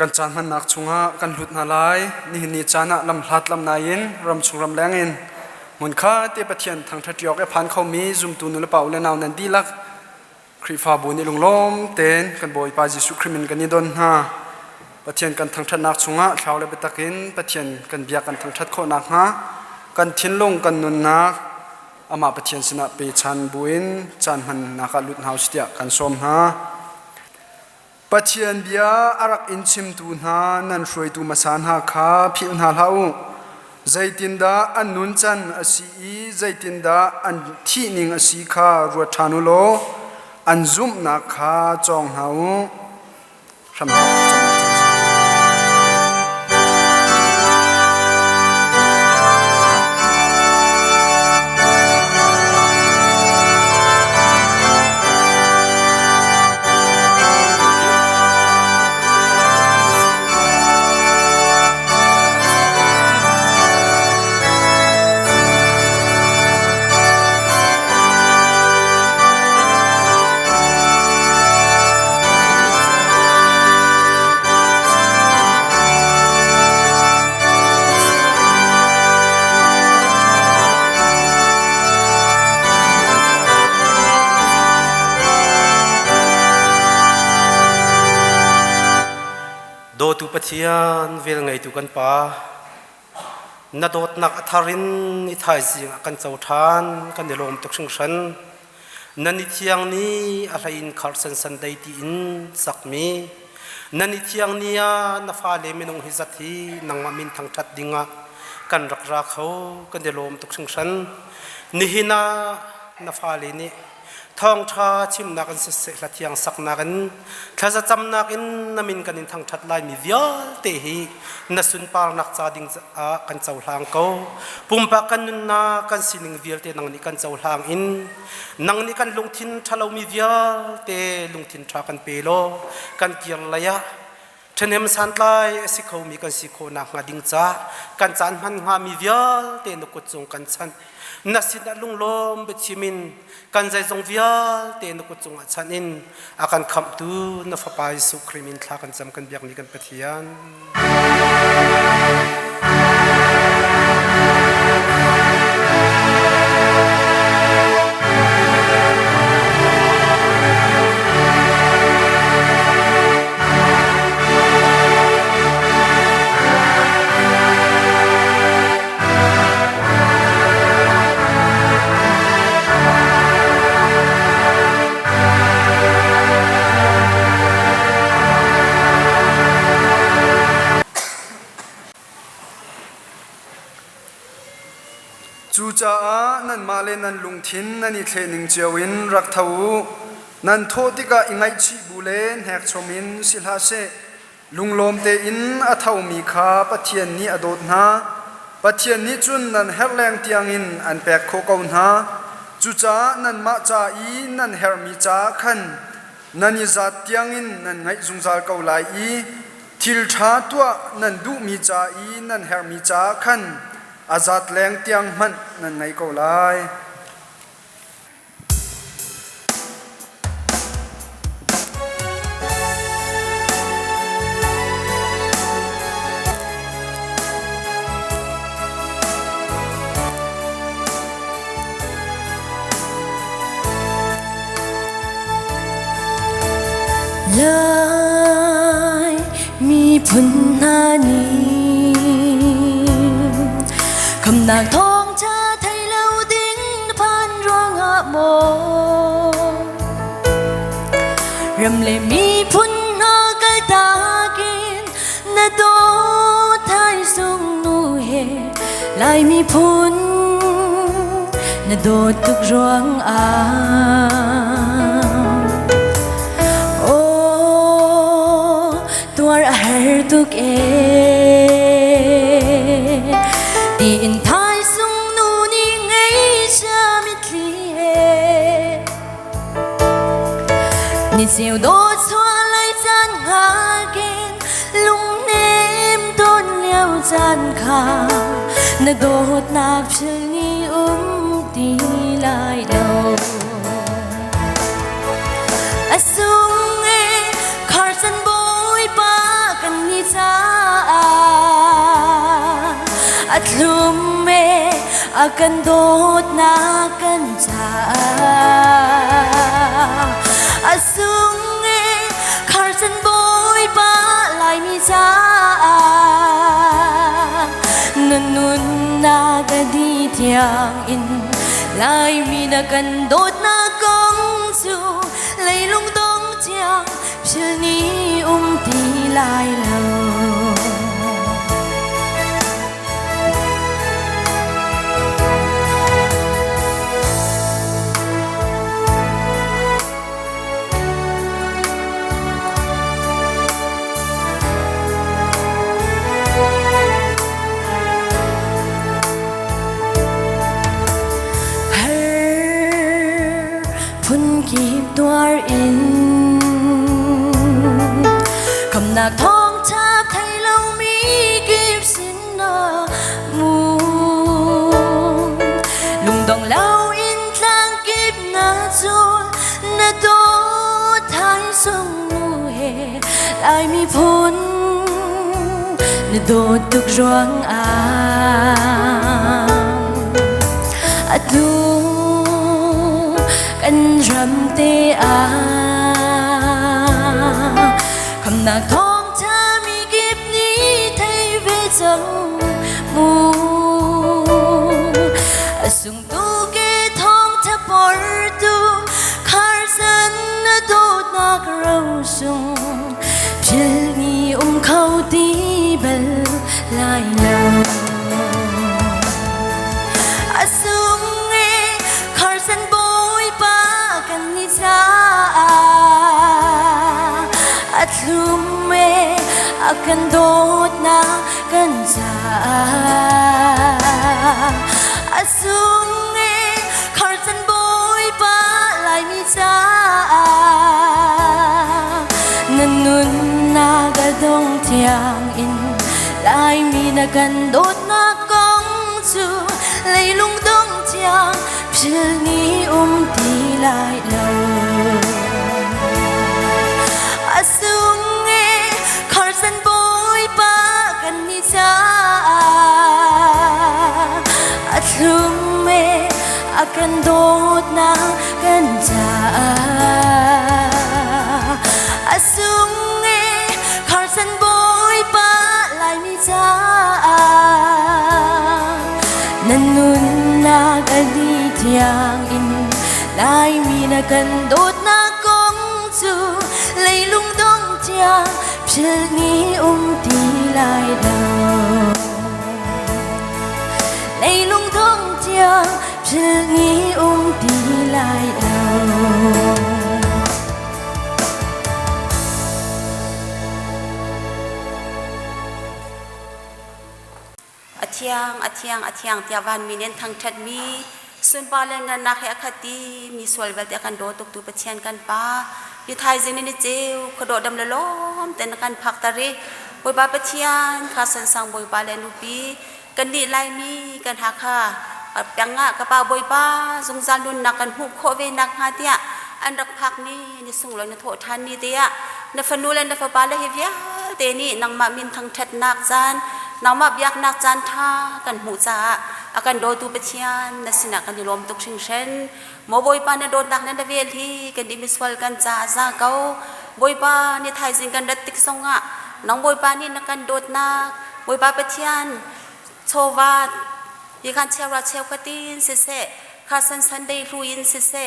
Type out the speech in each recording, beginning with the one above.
kan Caanhmannak chunga kan hlut na lai ni chana lam hlat lam nain ram chung ram langin mun kha te pathian thang thatriok e phan khau mi zum tu nul paule naw nan dilak khrifa bu ni lunglom ten kan boi pa jisu khrimin kan ni don ha pathian kan thang thatnak chunga thlaule betakin pathian kan bia kan thang that kho nak ha kan thinlung kan nun na ama pathian sina pe chan buin Caanhmannak lut house tia kan som ha pathian bia arak inchim tu na nan hroi tu masan ha kha phil na lau zaitinda annun chan asi zaitinda an thi ning asi kha ru thanu lo anzum na kha chong hau ram do tu pathian vel ngai tu kan pa na dot nak atharin ni thai jing kan chau than kan delom tok sing san nani thiang ni a rain Carson Sunday ti in sakmi nani thiang nia na fa le minung hi zathi nang min thang that dinga kan rak ra kho kan delom tok sing san ni hina na fa le ni thong tha chim na kan se la thiang sak na kan thaza cham na in namin kan in thang that lai mi vial te hi na sun par nak cha ding a kan chau hlang ko pumpa kan nun na kan sining vial te nang ni kan chau hlang in nang ni kan lungthin thalo mi vial te lungthin tha kan pelo kan kiar laya thenem santlai sikho mi kan sikho na nga ding cha kan Caanhman nga mi vial te no ko chung kan chan nasina lunglom bechimin kan zai zong vial te no ko chung chanin akan kham tu na fa pai su krimin thla kan cham kan biak ni kan pathian chu cha nan male nan lungthin nani thlening chewin rak thau nan thotika ingai chi bule hek chomin silha se lunglom te in a thau mi kha pathian ni adot na pathian ni chun nan herleng tiang in an pek kho kaun ha chu cha nan ma cha i nan her mi cha khan nani zat tiang in nan ngai zungzal kau lai i thil tha tua nan du mi cha i nan her mi cha khan azat leng tiang man nan ngai ko lai lai mi phun na ni kham nak thong cha thai lâu ding phan ruang a mo ram le mi phun na kal ta kin na do thai sung nu he lai mi phun na do tuk ruang a tuar a her tuk e in thai sung nu ni ngay cha mi thli he ni siêu do xóa lại chan nga gen lung nem don leo chan kha na dot nap chil ni ti lai đâu asung e Carson boy pa kan ni akan dot na kan cha asung e Carson boy pa lai mi cha nanun na ga di tiang in lai mi na kan dot na kong chu lai lung dong chiang phil ni ti lai lo kịp đoar in cầm nạc thong chắp thay lâu mi kịp xin nơ mù lùng đồng lâu in lang kịp na chôn na đô thái sông mù hè lại mi phun na đô tục roang adu kan ram te cầm nạc thong cha mi kịp ni thay về dòng mù sung tu ke thong cha por tu Carson đốt nạc rau sung phil ni khâu ti bel lai lâu asung e Carson kan ni cha at lume akan dot na kan cha asung e Carson boy pa lai mi cha nanun na ga dong tiang in lai mi na kan dot na kong chu lai lung dong chiang phil ni ti lai lâu asung e Carson boy pa kan ni cha atlum e akan dot na kan cha asung e Carson boy pa lai mi cha nanun na ga di tiang in lai mi na kan dot na kong chu lai lung dong chia phil ni ti lai lâu lai lung dong chia phil ni ti lai lâu atiang tiawan minen thang that mi sun pa len ngan na khe khati mi sol bel te kan do tuk tu pachian kan pa yu thai jing ni cheu khodo dam la lom ten kan phak tari boi ba pachian kha san sang boi pa len upi kan ni lai mi kan ha kha pyanga ka pa boi pa jung jan lun nak kan hu kho ve nak ha tia an rak phak ni sung lo na tho than ni tia na fanu len na fa pa le hevia te ni nang ma min thang that nak jan nang ma byak nak jan tha kan hu cha akan do tu pachian na sina kan di lom tuk sing shen mo boi pa na do nak na vel hi kan di miswal kan cha za kau boi pa ni thai jing kan dat tik songa nang boi pa ni na kan dot na boi pa pachian chowat yi kan chewa chew katin se se Carson Sunday luin se se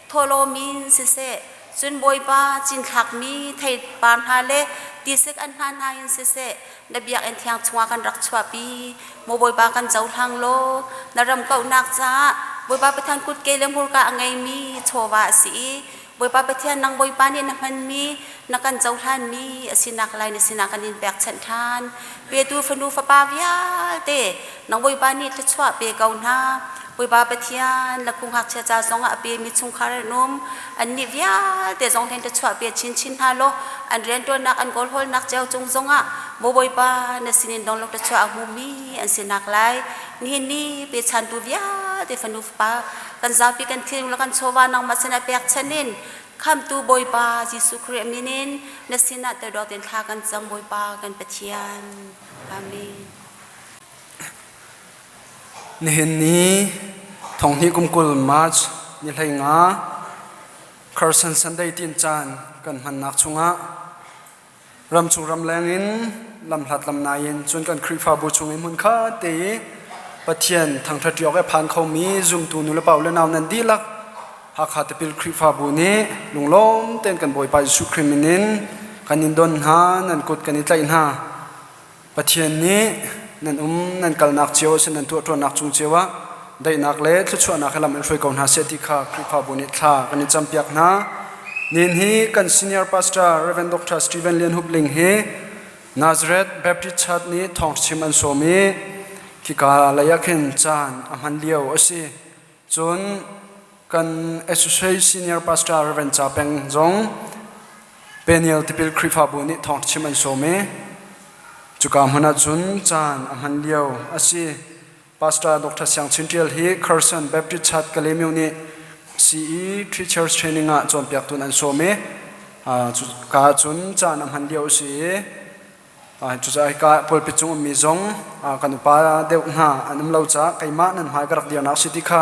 tholo min se se chun boi pa chin thak mi thai pam ha le ti sek an han ha in se se na biak en thiang chwa kan rak chwa pi mo boi pa kan jau thang lo na ram kau nak cha boi pa pathan kut ke lem hur ka angai mi chowa si boi pa pathian nang boi pa ni na man mi na kan jau than mi asinak lai ni sinak kan in bek chan than pe tu fanu fa pa via te nang boi pa ni chwa pe kau na boi pa pathian la khung hak cha cha zonga pe mi chung khar nom an ni via te zong ten chwa pe chin ha lo an ren to nak an gol hol nak cheu chung zonga mo boi pa na sinin dong lok chwa hu mi an sinak lai ni pe chan tu via te fanu pa kan za pi kan thil la kan chowa nang ma sena pek chanin kham tu boi pa jisu kre minin na sina te do ten tha kan cham boi pa kan pathian amen nihin ni thong ni kumkul march ni nga Carson Sunday tin chan kan Caanhmannak chunga ram chung ram lengin lam hlat lam nain chun kan khrifa bu chungin mun kha te pathian thang that yok e phan khau mi zum tu nu le paw le naw nan dilak ha kha te pil khrifa bu ni lunglom ten kan boi pa su kriminin kanin don ha nan kut kan itlai ha pathian ni nan nan kalnak cheo se nan tu to nak chung chewa dai nak le thu chu na khalam roi kaun ha se ti kha khrifa bu ni tha kan champiak na nin hi kan senior pastor Reverend Dr. Stephen Lian Hupling he Nazareth Baptist Church ni thong chim an somi ki ka layakhin chan amhan liao asi chun kan associate senior pastor Reverend Chapeng Jong Peniel tipil khrifa bu ni thong chim an somi chuka hmana chun chan amhan liao asi pastor Dr. Siang Chintial hi Carson Baptist Church kalemiu ni CE teachers training a chon piak tun an some ka chun chan am han liao si chu cha ka pol pi chung mi zong kan pa deu na anum lo cha kaima nan hai karak dia na city kha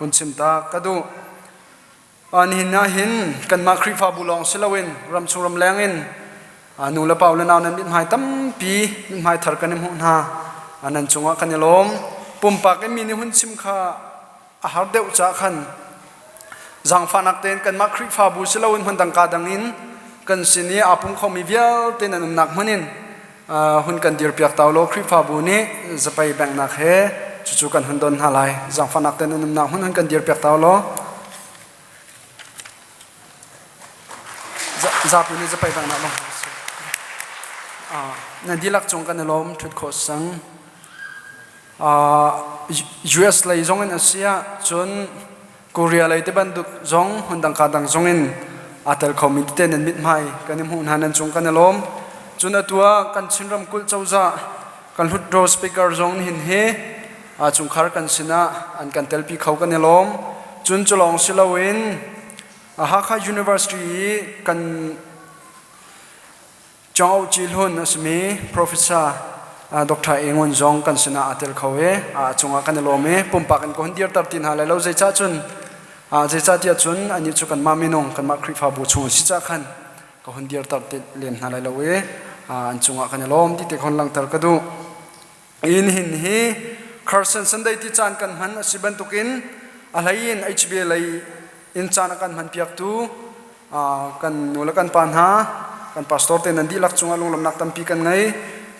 un chim ta kadu an hin na hin kan ma khrifa bulong silawin ram chung ram lengin nu la paw le naw nan bit mai tam pi mai thar kan mu na anan chunga kan lom pumpa ke mi ni hun chim kha a har deu cha khan zang fanak ten kan ma khrifa bu silawin hun dang ka dangin kan sini apung khomi vial ten anum nak manin hun kan dir piak tawlo khrifa bu ni zapai bang nak he chu kan hun don halai zang fanak ten anum nak hun kan dir piak tawlo za pu ni zapai bang nak lo na dilak chung kan lom thut kho sang US lai zong in Asia chun Korea lai te ban du zong hundang kadang zongin atal committee ten mit mai kanim hun hanan chung kan lom chun atua kan chinram kul chauza kan hut ro speaker zong hin he a chung khar kan sina an kan telpi khau kan lom chun cholong silawin a hakha university kan chau chilhun asmi professor Dr. Engon Zong kan sina atel khawe chunga kan lome pumpa kan ko hundir tar tin halai lo zai cha chun zai cha tia chun ani chu kan maminong kan ma khrifa bu chu si cha khan ko hundir tar te len halai lo we an chunga kan lom ti te khon lang tar kadu in hin hi Carson Sunday ti chan kan han asiban tukin alain HBC lai in chan kan man piak tu kan nula kan pan ha kan pastor te nan di lak chunga lunglam nak tam pi kan ngai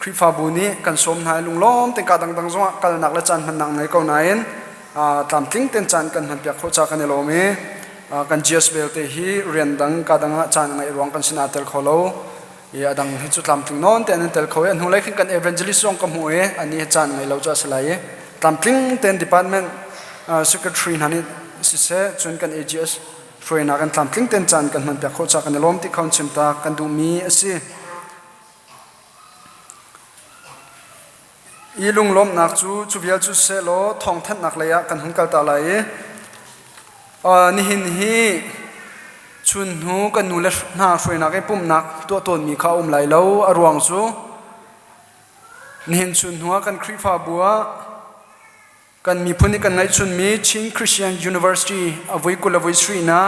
khrifa bu ni kan som nai lunglom te ka dang dang zonga kal nak la chan man nang ngai ko nain tam tling ten chan kan han pyak kho cha kan lo me kan GS bel te hi rian dang ka dang chan ngai rong kan sina tel kholo ya dang hi chu tam tling non te an tel kho an hu lai kan evangelist song kam hu e ani chan ngai lo cha salai e tam tling ten department secretary nani si se chun kan AGS Frena kan tam tling ten chan kan man pyak kho cha kan lom ti khon chim ta kan du mi asi ilung lom nak chu vial chu se lo thong that nak laya kan hun kal ta lai ni hin hi chun hu kan nu le na frena ke pum nak to ton mi kha lai lo arwang chu ni hin chun hu kan khrifa bua kan mi phuni kan ngai chun mi Ching Christian University avoi kula voi sri na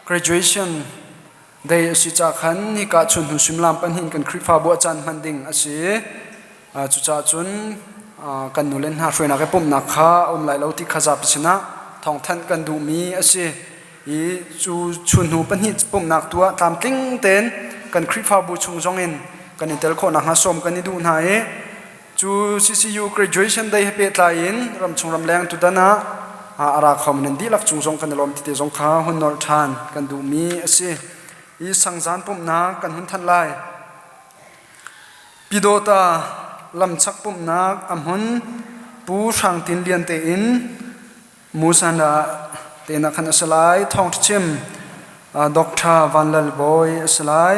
graduation dai si cha khan ni ka chun hu simlam pan hin kan khrifa bua chan manding asi chu cha chun kan nulen ha frena ke pum na kha lai lo ti khaza pisina thong than kan du mi ase I chu chun hu pan hi pum nak tua tam tling ten kan khrifa bu chung zongin kan tel kho na ha som kan ni du na e chu CCU graduation day he pe tlain ram chung ram leng tu dana ara khom nen di lak chung zong kan lom ti te zong kha hun nor than kan du mi ase I sangjan pum na kan hun than lai pidota lam chak pum nak amhun pu sang tin lian te in musana te na khan asalai thong chim Dr. Vanlal boy asalai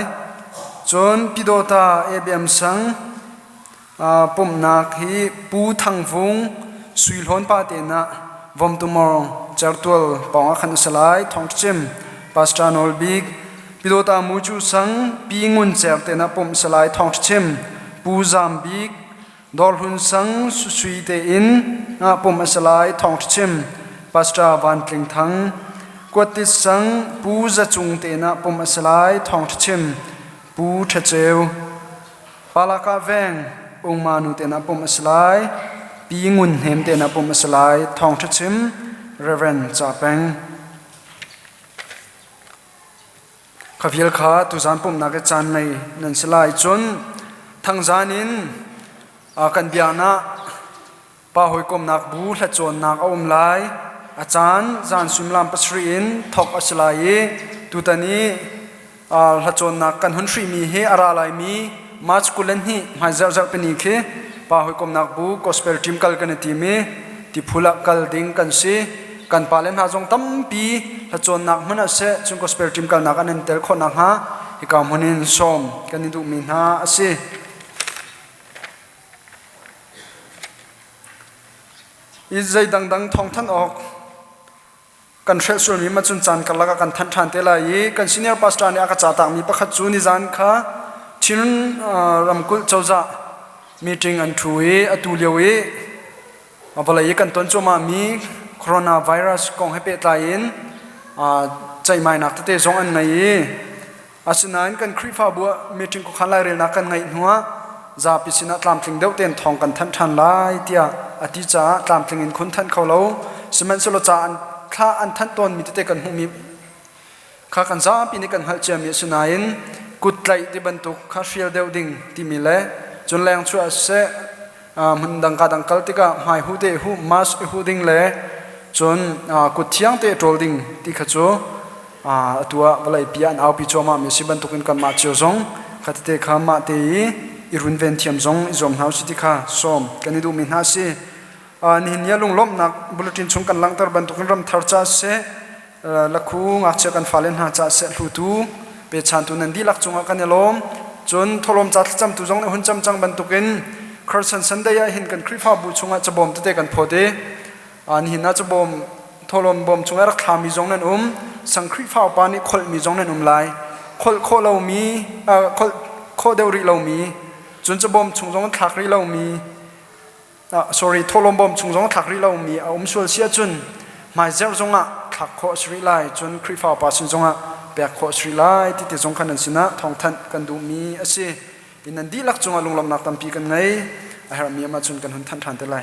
chon pidota ABM sang pum nak hi pu thang vung suil hon pa te na vom tomorrow chartwal pawa khan asalai thong chim pastor nol big pidota muchu sang pingun cher te na pum salai thong chim pu zam big dol hun sang su sui te in ปุ่มอสลายทองชิมปัสตาวันตลิงทั้งกวดติสังปูจะจุงเตนะปุ่มอสลายทองชิมปูทะเจวปาลากาแวงองมานุเตนะปุ่มอสลายปีงุนเห็มเตนะปุ่มอสลายทองชิมเรเวนจ่าแปงขวิลขาตุจานปุ่มนักจานในนันสลายจนทั้งจานินกันเบียนะป้าหอยกลมนักบูละจนนักอมลายอาจารย์จานสุมลามปัสรีนทอกอสลายตุตานีละจนนักกันหุนทรีมีเฮอาราลายมีมาสกุลนี่มาเจ้าเจ้าเป็นอีกป้าหอยกลมนักบูกอสเปลทีมกัลกันทีมีที่พูละกัลดิงกันซีกันปาเลนหาจงตั้มปีละจนนักมันอาเสจุงกอสเปลทีมกัลนักอันเตอร์คนนักฮะฮิกามุนินสมกันนิดูมินฮะอาเสอีใจดังๆทองท่านออกกันเชื่อส่วนมีมาจุนจันกันละกันทันทันเตลัยกันซีเนียร์พาสตาร์เนี่ยอาจจะต่างมีประคัตจูนิจานค่ะชินรำกุลเจ้าจ่ามีจริงอันช่วยอตุเลียวอะไรกันต้นจมามีโคโรนาไวรัสกองให้เปิดตายินใจไม่หนักแต่จงอันไหนอาศัยนั้นกันคริฟ้าบัวมีจริงก็ขันไล่เรียนนักกันไงหัวจาปิสินะตามถึงเดาเต็นทองกันทันทันไล่เดียอธิจาตามถึงอินคุณทันเขาเราสมัยสโลจาอันข้าอันทันตนมีแต่กันหูมีข้ากันจาปีนี้กันหัลเจียมีสุนัยนกุดไหลที่บรรทุกข้าเชียร์เดาดิ่งที่มีเล่จนแรงช่วยเสมันดังกาดังกัลติกาหายหูเตหูมาสหูดิ่งเล่จนกุดเทียงเตะโจลดิ่งที่ขจูตัวอะไรปีอันเอาปีโจมามีสิบรรทุกกันมาเจียวจงขัดเตะขามาเตยอิรุนเวนเทียมจงอิจอมเฮาสิติค่ะส้มกันดูมินฮาสินี่เนี่ยลุงล้มนักบุลตินชงกันลังตร์บรรทุกกันรำทาร์จ้าเสลักคูงักเชกันฟาเลนหาจ้าเสลุตูเปชันตุนันดีลักจงกันเนี่ยล้มจนทลมจัดจำตุจงในหุ่นจำจังบรรทุกินคาร์สันสันเดียหินกันคริฟ้าบุชงจะบ่มเตะกันพอดีนี่น่าจะบ่มทลมบ่มชงรักขามีจงนั้นสังคริฟ้าปานี่คลมีจงนั้นไลคลเรามีคลเดวริเรามีจนจะบ่มชงจงทักริเรามีsorry ทลมบ่มชงจงทักริเรามีส่วนเสียจนมาเจ้าจงทักโคสริไลจนคริฟ้าปาสิจงแบกโคสริไลที่ติจงขันนันสินะทองทันกันดูมีอาศัยอินันดีลักจงลุงลำนักตั้มปีกันไงอาหารมีมาจนกันหุ่นทันทันเท่าไร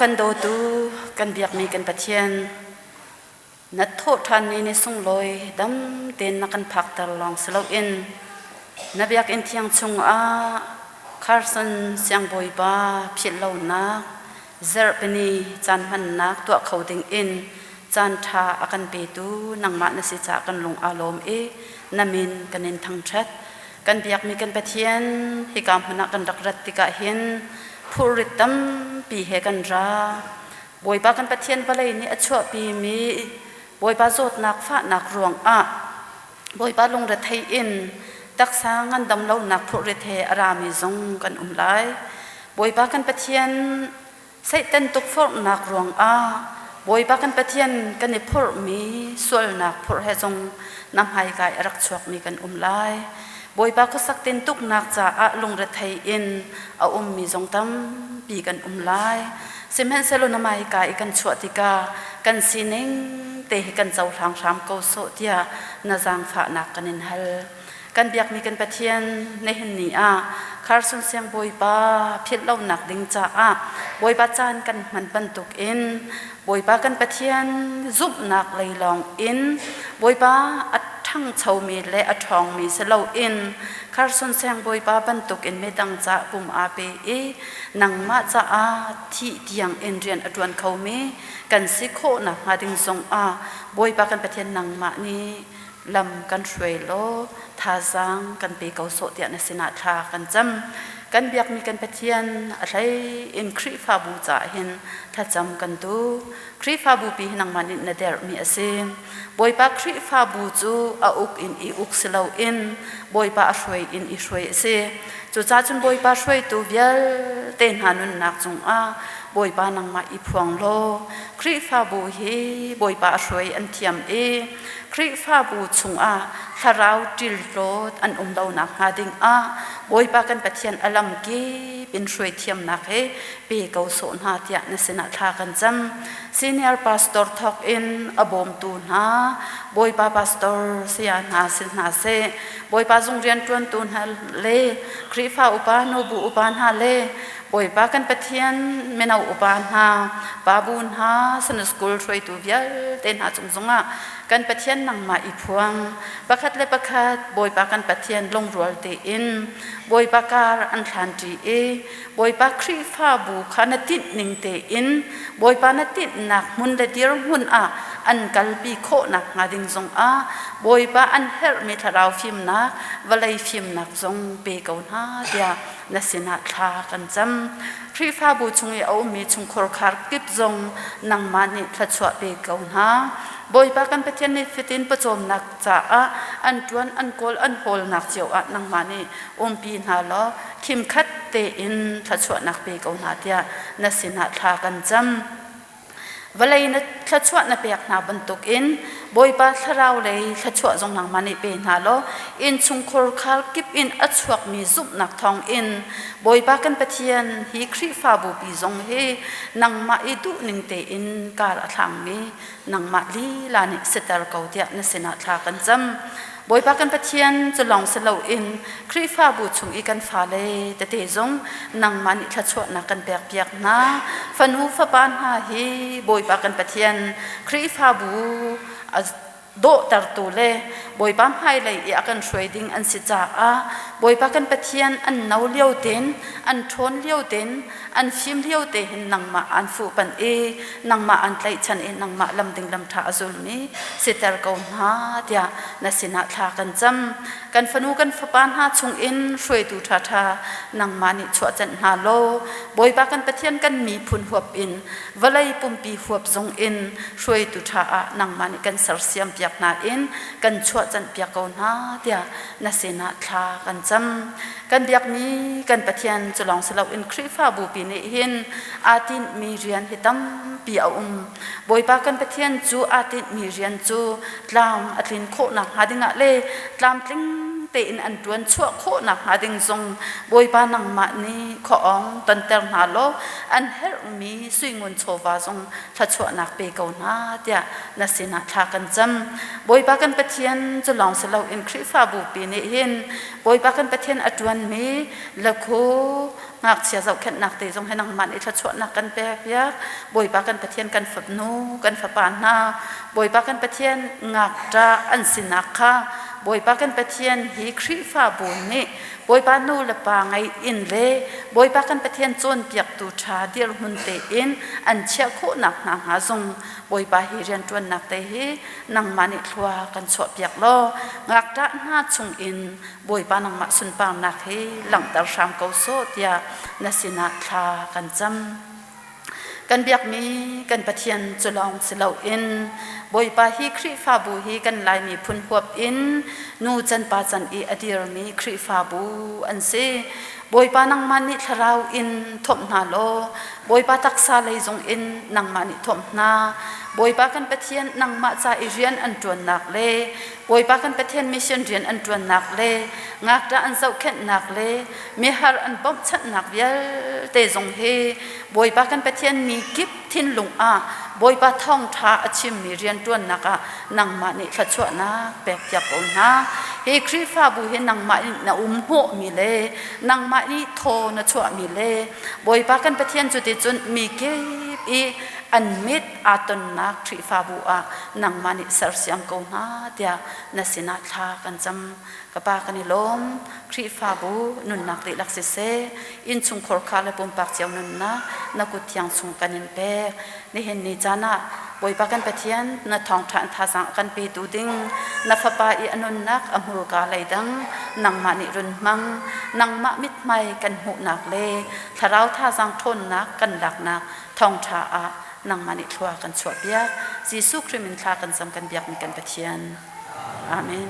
กันโดตูกันเบียกมีกันปะเทียนนัดโทษทันนี้ในส่งลอยดำเต็นนักกันพักตลองสลาวอินนับเบียกอินเทียงชงคาร์สันเสียงบอยบาพิลาวนักเซอร์เปนีจันมันนักตัวเขาดิงอินจันทาอากันเปตูนังมาณสิจากกันลงอารมณ์นามินกันนินทั้งชัดกันเบียกมีกันปะเทียนฮิกามพนักกันรักรัตติกะเห็นผู้ริตมปีเฮกันราบอยปากันปะเทียนปะเลยนี่อชั่วปีมีบอยปาโจดนักฟ้านักรวงบอยปาลงระเทอินตักสางันดำเล่านักผู้ริเทอารามีจงกันไลบอยปากันปะเทียนใส่เต้นตุกฟอกนักรวงบอยปากันปะเทียนกันในผู้มีส่วนนักผู้เฮจงนำให้กายรักชวกมีกันไลบอยปาก็สักเต้นตุกนักจะลงระเทอินมีจงตั้มปีกันไลเซมเฮนเซโลนามายกายกันชวติกากันซีนิงเตะกันเจ้าทางสามโกโซเดียนาจางฝานักกันนินฮัลกันเบียกมีกันปะเทียนในหินนี้คาร์สันเสียงบอยปาพิษเล่าหนักดิงจ้าบอยปาจานกันมันบรรทุกอินบอยปากันปะเทียนซุบหนักเลยลองอินบอยปาอัดท ทั้งชาวมีและอทองมีเสลาอินคาร์ซอนแสงบอยป้าบรรทุกอินไม่ดังจะปุ่มอาเปเอนังมาจะอาที่เตียงเอ็นเรียนอดวนเขามีกันสิโคนักมาดึงทรงอาบอยป้ากันประเทศนังมานี้ลำกันช่วยโลทาซังกันไปเกาโซเตียนสินาทากันจำกันเบียกมีกันประเทศอะไรอินครีฟาบูจ่าเห็นถ้าจำกันดูครีฟาบูปีนังมันนเดอร์มีอาเซมบอยป้าครีฟาบูจูอาอุกอินอีอุกสิลาอินบอยป้าช่วยอินอีช่วยเซจูจ้าจนบอยป้าช่วยตัวเบียเต้นหานุนนักจงอาบอยป้านังมาอีพวงโลครีฟาบูเฮบอยป้าช่วยอันเทียมเอครีฟาบูชงอาทาราวจิลโรดอันดาวนักหาดิงอาบอยป้ากันปะเทียนอลัมกีเป็นช่วยเทียมนักเฮเปเกาโซนหาเตียนสินาทากันจำซีเนียร์พาสตอร์ทอกอินอบอมตูนหาบอยป้าพาสตอร์เสียนาสินาเซบอยป้าจงเรียนจวนตูนฮาเลครีฟาอุปาโนบุอุปานฮาเลบอยป้ากันปะเทียนเมนาอุปานฮาปาบุนฮาสนสกุลช่วยตัวเบียเต้นหาจงจงอ่ะกันปะเทียนนังมาอีพวงประคัดและประคัดบอยป้ากันปะเทียนลงรัวเตอินบอยป้าการอันทันจีเอบอยป้าครีฟาบูขานติดหนึ่งเตอินบอยป้านติดหนักมุนเดียร์มุนอ่ะอันกัลปีโคหนักงาดิงจงอาบอยป้าอันเฮร์มิทาราวฟิมนักวลัยฟิมนักจงเปกาวนาเดียนสินาทากันจำครีฟาบูชงเอามีชงคอร์คาร์กิบจงนังมานิทัชวะเปกาวนาบอยป้ากันเปเทียนในฟิตินประจมนักจ่าอันจวนอันโกลอันโฮลนักเจียวนังมานิปีนาล้อคิมคัดเตอินทัชวะนักเปกาวนาเดียนสินาทากันจำเวลาอินทัชวะนับเปียกนาบรรทุกอินบอยป้าทราวเลยทัชวะจงนังมันเป็นฮาโลอินชุงคอร์คาลกิบอินอัชวกมีซุปนักทองอินบอยป้ากันปะเทียนฮีครีฟาบูปีจงเฮนังมาอิดุนิงเตอินกาลทางมีนังมาลีลานิเสตร์เกาเดียนสินาทากันจำบอยป้ากันปะเทียนจะลองสลาวอินครีฟาบูชงอีกันฟาเลแต่เตจงนังมันทัชวะนักกันเปียกเปียกนาฟันูฟปานฮาฮีบอยป้ากันปะเทียนครีฟาบูโดตร์ตูเลบอยป้าให้เลยอยากกันช่วยดิ้งอันสิจ้าบอยป้ากันปะเทียนอันนาวเลี้ยวเต็นอันทนเลี้ยวเต็นอันฟิมเลี้ยวเต็นนังมาอันฟูปันนังมาอันไลชันนังมาลำดึงลำท่าจุลมีสิตร์กาวนาเดียนสินาทากันจำกันฟันูกันฟปานฮาชงอินช่วยดูท่าทานังมานิชวจันฮาโลบอยป้ากันปะเทียนกันมีพุนหัวอินวลัยปุ่มปีหัวจงอินช่วยดูท่านังมานิกันสารเสียมเปียกนาอินกันชวจันเปียกาวนาเดียนสินาทากันจำกันเบียกนี้กันปะเทียนจะลองสลาวอินครีฟาบูปีนี้เห็นอาทินมีเรียนหิตัมปีเอาบอยป้ากันปะเทียนจูอาทินมีเรียนจูลามอาทินโคหนักหาดิงะเลลามติ้งเตอินอันดวนชั่วโคหนักหาดิงทรงบอยป้านังมานี้ของตันเตอร์นาโลอันเฮรมีสุยงวนโชวาทรงทัชวนักเปกาวนาเดียนสินาทากันจำบอยป้ากันปะเทียนจะลองสลาวอินครีฟาบูปีนี้เห็นบอยป้ากันปะเทียนอดวนมีละโคนักเสียเจ้าแค่นักเตะจงให้นังมันอิทัชวนักกันแปบยักบอยป้ากันปะเทียนกันฝับนูกันฝับปานนาบอยป้ากันปะเทียนงักตาอันสินักค่ะบอยป้ากันปะเทียนฮีครีฟาบูนี่บอยป้านูละปางไงอินเลบอยป้ากันปะเทียนโจนเปียกตูชาเดียร์หุนเตอินอันเชี่ยโคนักนางหาจงบอยป้าฮีเรียนจวนนักเตะฮีนังมันอิทัวกันสวบเปียกโลงักตาหน้าชงอินบอยป้านังมาสุนปางนักฮีหลังตาชามเกาโซเดียนสินาทากันจำกันเบียกมีกันปะเทียนจะลองสลาวอินบอยป้าฮีครีฟาบูฮีกันลายมีพุนหัวอินนูจันปาจันอีอดีรมีครีฟาบูอันเซบอยป้านังมันนิทราวอินทบนาโลบอยป้าตักซาเลยจงอินนังมันนิทบนาบอยป้ากันปะเทียนนังมาจาอิเรียนอันจวนนักเลบอยป้ากันปะเทียนมิชชันเรียนอันจวนนักเลงักดาอันเจ้าเข็นนักเลมีฮาร์อันบ่มชัดนักเวียเตจงเฮบอยป้ากันปะเทียนมีกิบทินลุงบอยป้าท่องท่าอาชิมมีเรียนจวนนักนังมานิทัชวนะแปบจับองนะเฮครีฟาบูเฮนังมานินะโหมีเลนังมานิโทนะชวมีเลบอยป้ากันปะเทียนจุดจุนมีเก็บอี อันมิดอาตนนักทริฟาบัวนังมานิสร์เสียงกูนาเดียนสินาทากันจำกบากันนิลมทริฟาบูนุนนักติลักษิเซอินชุงคอร์คาเลปุมปักเจ้านุนนักกุตยังชุงกันนินเปนี่เห็นนิจานะบอยปากันเปทียนนัทองทานทาสังกันปีตูดิงนัฟปาอีอนุนนักอมูกาไลดังนังมานิรุนมังนังมะมิดไม่กันหูนักเลทาราวทาสังทนนักกันดักนักทองทาอานังมานิทัวกันสวดเบียกจีสุคริมินทากันจำกันเบียกมีกันเปทียนอาเมน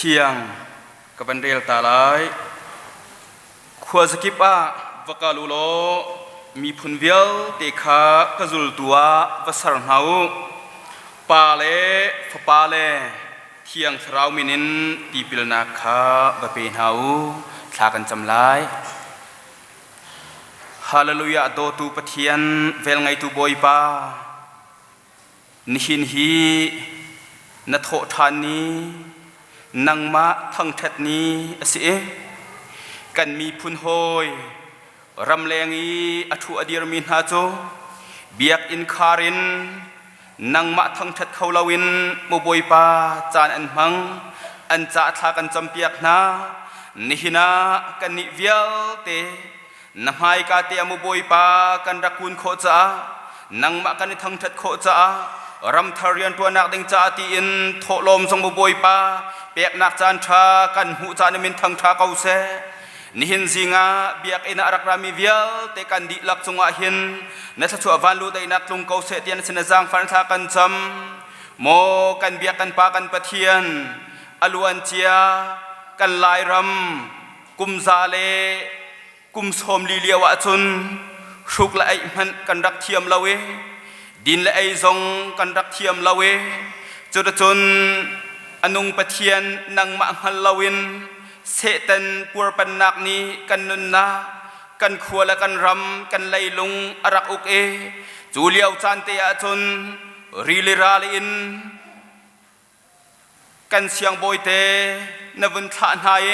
เที่ยงกับบันเรียลตาลายขวาสกิปะวกาลุโลมีพุนเวลเตคากจุลตัววสารหาวปาเลฟปาเลเที่ยงสราวมินินตีปิลนาคาบะเปนหาวทากันจำลายฮาเลลูยาโดตูปะเทียนเวลไงตูบอยปานิหินฮีนัทโธทานีนังมาทั้งเท็ดนี้สิกันมีพุนโฮยรำแรงอีอธุอดีรมินฮาโจเบียกอินคารินนังมาทั้งเท็ดเขาลาวินมุบอยปาจานอันมังอันจ่าทากันจำเปียกนานิหินากันนิเวียลเตนำให้กาเตียมุบอยปากันรักคุณโคจ้านังมากันทั้งเท็ดโคจ้ารำทาเรียนตัวนักดิงจ่าตีอินโถลมทรงมุบอยปาเปียกนักจานทากันหูจานมินทั้งทาเกาเซนิหินซิงาเบียกอินารักรามีเวียลเตกันดิลักจงอาหินนัทชัววันลูได้นักลุงเกาเซเตียนสนจางฟันทากันจำโมกันเบียกกันปากันปะเทียนอลวนเจีย กันลายรำกุมซาเลกุมสมลีเลียวะจุนชุกละไอมันกันรักเทียมละเวดินละไอซงกันรักเทียมละเวจุดจนอนุงปะเทียนนังมะฮัลลาวินเสตันปัวปันนักนี้กันนุนนากันขัวและกันรำกันไลลุงอรักอุกเอจูเลียวจันเตียจนรีลิราลินกันเสียงโบยเตนวุนทานหาย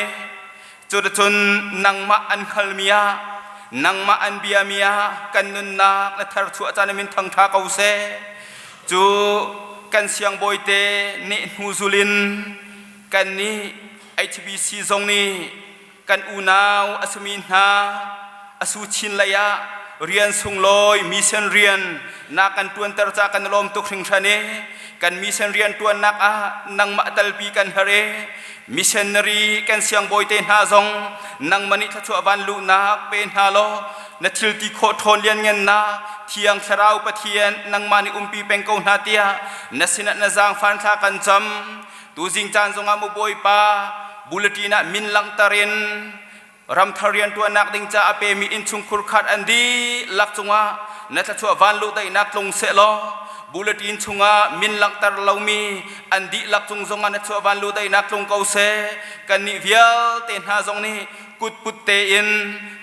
จุดจนนังมาอันคัลเมียนังมาอันเบียเมียกันนุนนักและทาร์ชัวจานมินทังทาเกาเซจูกันเสียงโบยเตเนนูซุลินกันนี้ HBC ซงนี้กันอูนาวอัสมินฮาอสุชินลายะเรียนสุงลอยมิเซนเรียนนักกันตวนตระจากกันลมตุกสิงชานีกันมิเซนเรียนตวนนักนังมาตัลปีกันฮาเรมิเซนรีกันเสียงโบยเตนฮาซงนังมันิทัชวันลูนักเป็นฮาโลนัทิลติโคทอนเลียนเงินนาเทียงสราวปะเทียนนังมานิปีเป็นกนาเตียนัสินันจางฟันทากันจำตูจิงจานซงอามุโบยปาบุลตินะมินลังตารินรำทารียนตัวนักดิงจ้าอเปมีอินชุงคุรขัดอันดีลักจงว่านัทชัววันลุได้นักลงเสลอบุลตินชุงามินลังตาร์ลามีอันดีลักจงจงนัทชัววันลุได้นักลงเกาเสกันนิเวียลเตนหาจงนี้กุดปุตเตอิน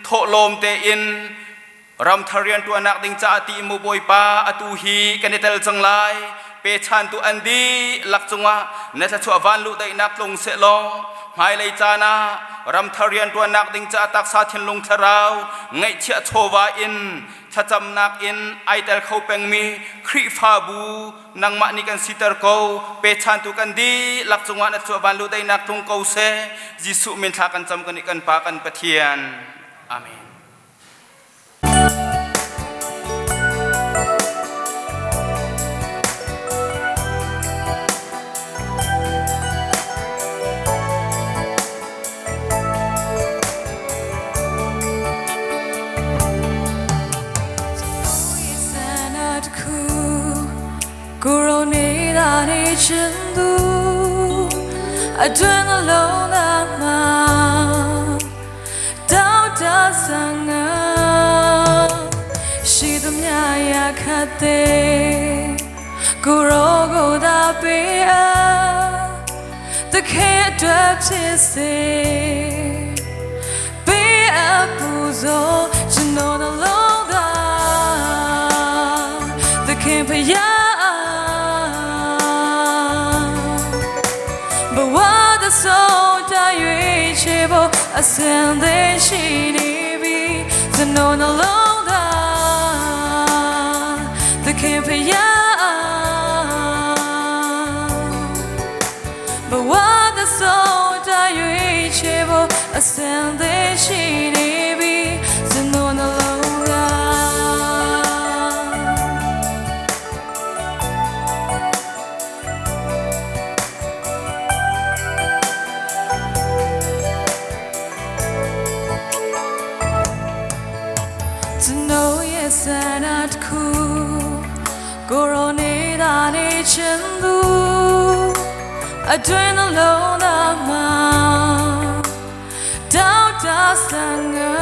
โทโลมเตอินรำทารียนตัวนักดิงจ้าติมุบอยปาอตูฮีกันเนตลจังไลเปชันตัวอันดีลักจงว่านัทชัววันลุได้นักลงเสลอหายเลยจานารำทารียนตัวนักดิงจะตักสาธินลงทราวไงเชื่อโชวาอินถ้าจำนักอินไอเตลเขาเป็นมีครีฟาบูนังมานิกันสิตร์เขาเปชันตุกันดีหลักจงวันอัศวบันลุได้นักลงเขาเสจิสุเมนทากันจำกันอีกันปากันปะเทียนอาเมน Guru ni da ni chendu adrenaline nama dao da sanga shidumya yakate guru go da pe the kid drop chise be a puzo chinona longa the camp ya so tired, chebo, ascend the shady, the no longer the camp but what the so tired, chebo, ascend the shady, the no longer. Sanat ku Goroni dani chendu Adrenaline nama Dao da sanga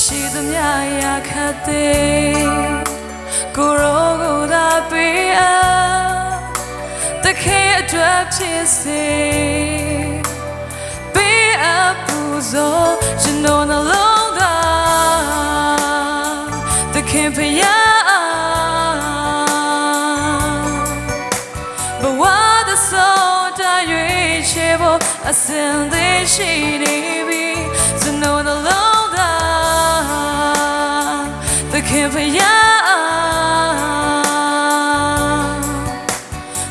Shidum ya yakate Gorogo da pia The kid drop chise Be a puzo Jinona longa Camp but what the so tired chebo ascend the shady so no longer the camp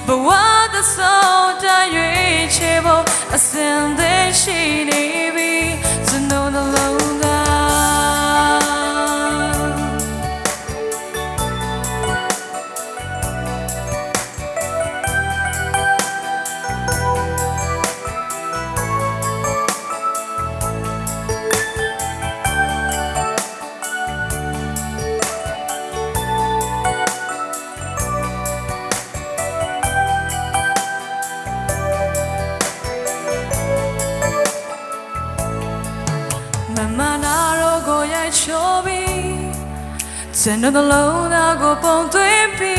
but what the so tired chebo ascend the shady so no longer. Mana rogo ya chobi Send on the low na go pong twimpy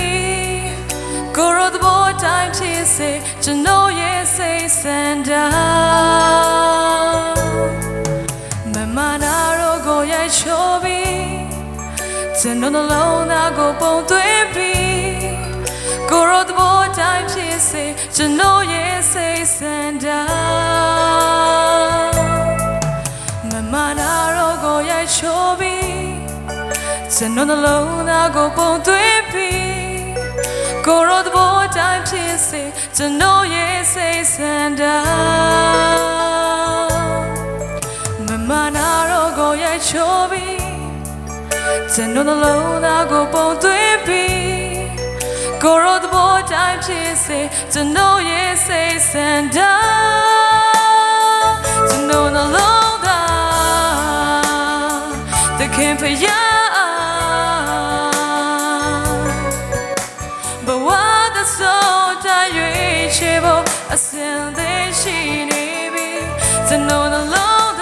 Go road the boy time to say To know ye say send down Mana rogo ya chobi Send on the low na go pong twimpy Go road the boy time to say To know ye say send down Mana rogo ya chobi Send on the low na go pong twimpy Go road the boy time to say To know ye say send down Mana rogo ya chobi Send on the low na go pong twimpy Go road the boy time to say To know ye say send down To know the low The camp for ya But what the soul that you able I send the she need To know the low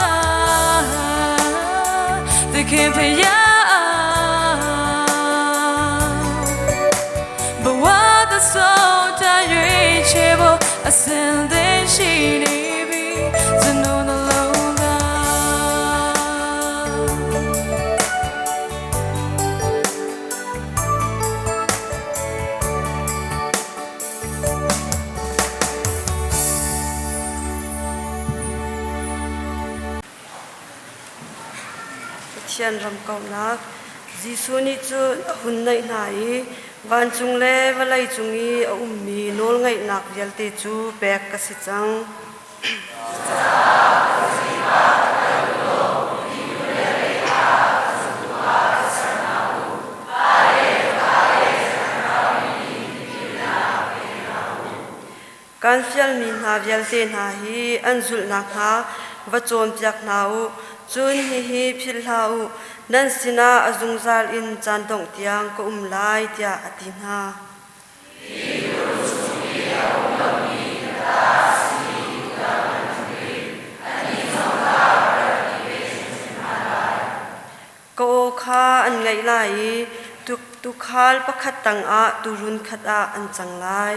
The camp for ya But what the soul that you able I send the she need To know the low Chian ram kau nak Jisu ni chu hun nai nai van chung le valai chungi ummi nol ngai nak yalte chu pek ka si chang kan fial mi na yalte na hi anzul na kha vachom jak nau chun hi phil lau nan sina azung zal in chandong tiang ko lai tia atina ko kha an ngai lai tu khal pakhat tang a turun khat a an chang lai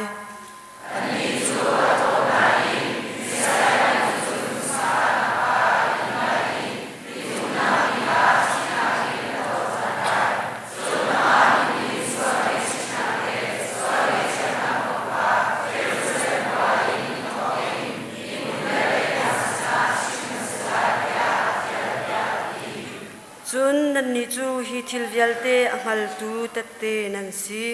Chun nan ni chu hi thil vialte angal tu tatte nan si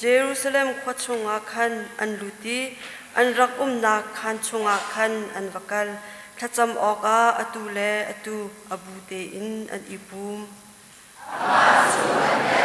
Jerusalem khwachunga khan an luti an rak na khan chunga khan an vakal thacham oka atule atu abute in an ipum Hãy subscribe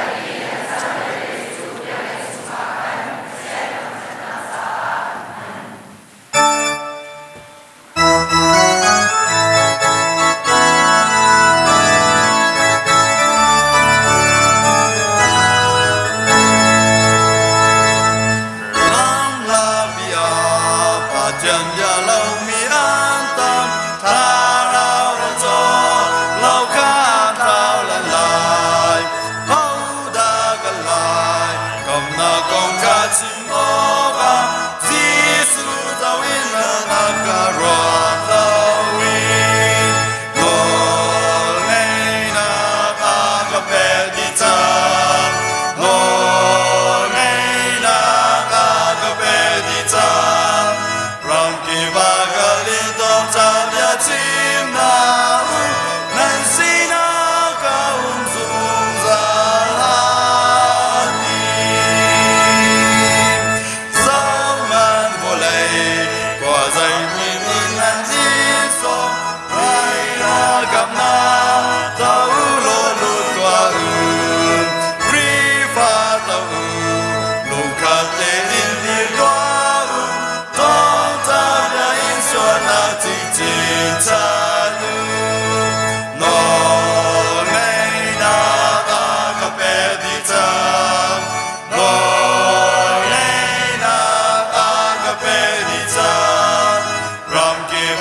cho kênh Ghiền Mì Gõ để không bỏ lỡ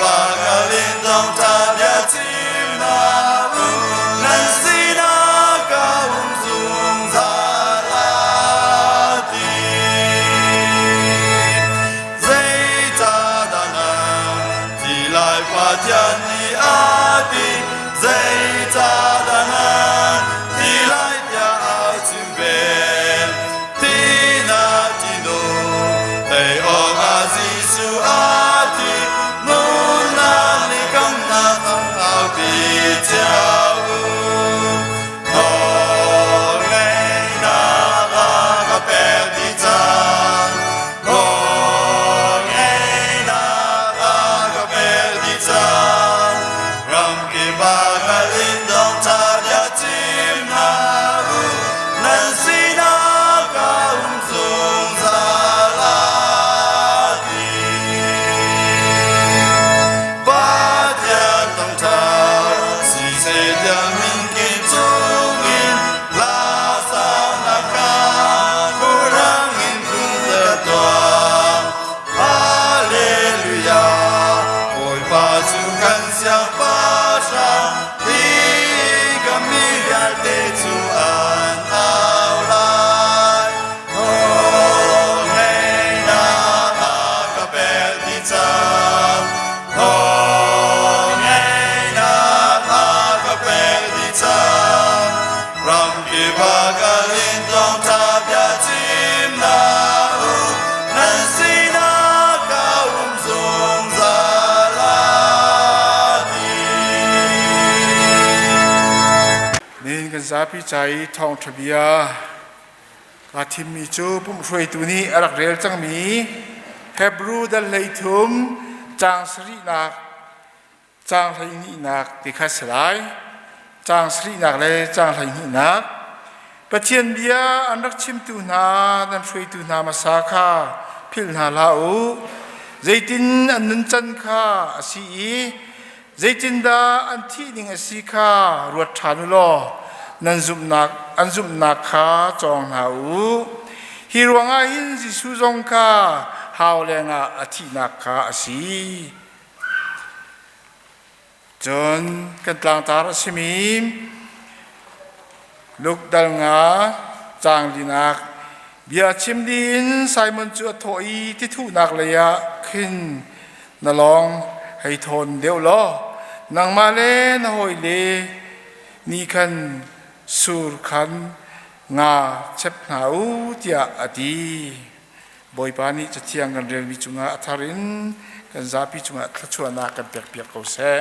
bagalin dong ta bia chim na u nan si na ka zum za la ti zai ta da na ti lai pa tian ni a ti zai ta da na ti lai ya a chim vel ti na ti no dei ong a ji su a ti no na li kam na kam a bi chao no ngai na ga ga pe di cha no ngai na ga ga pe di cha ram ki ba ga lin dong ta ya chim na u nan si na ka zum za la ti ba ya tong ta si se ya min ki chung in la sa na ka kurang in kung ta toa hallelujah ôi ba chu kan xiang ba sha ti ga mi ya te chu an ao lai o ngai na a ka pe di cha o ngai na a ka pe di cha ram ki ba ga lin dong ta bia chim na u nan si na ka zum za la ti nên cái giá bị cháy thong thập bia cả team mi chú bung phơi tu ni arak rel chang mi Hebrew dal lei thum chang sri nak chang lai ni nak ti kha slai chang sri nak le chang lai ni nak pathian bia anak chim tu na nan phơi tu na ma sa kha phil na la u zaitin an nun chan kha asi zaitin da an thi ning asi kha ruat thanu lo nan zum nak an zum nak kha chong na u hi ruanga hin ji su jong kha haw lenga athi nak kha asi chon kan tlang tar simim luk dal nga chang dinak bia chim din Simon chu thoi ti thu nak leya khin na long hai thon deu lo nang ma le na hoi le ni khan sur khan nga chep na u tia ati boy pani chatiang kan rel mi chunga atharin kan zapi chunga thachua kan pek pek ko se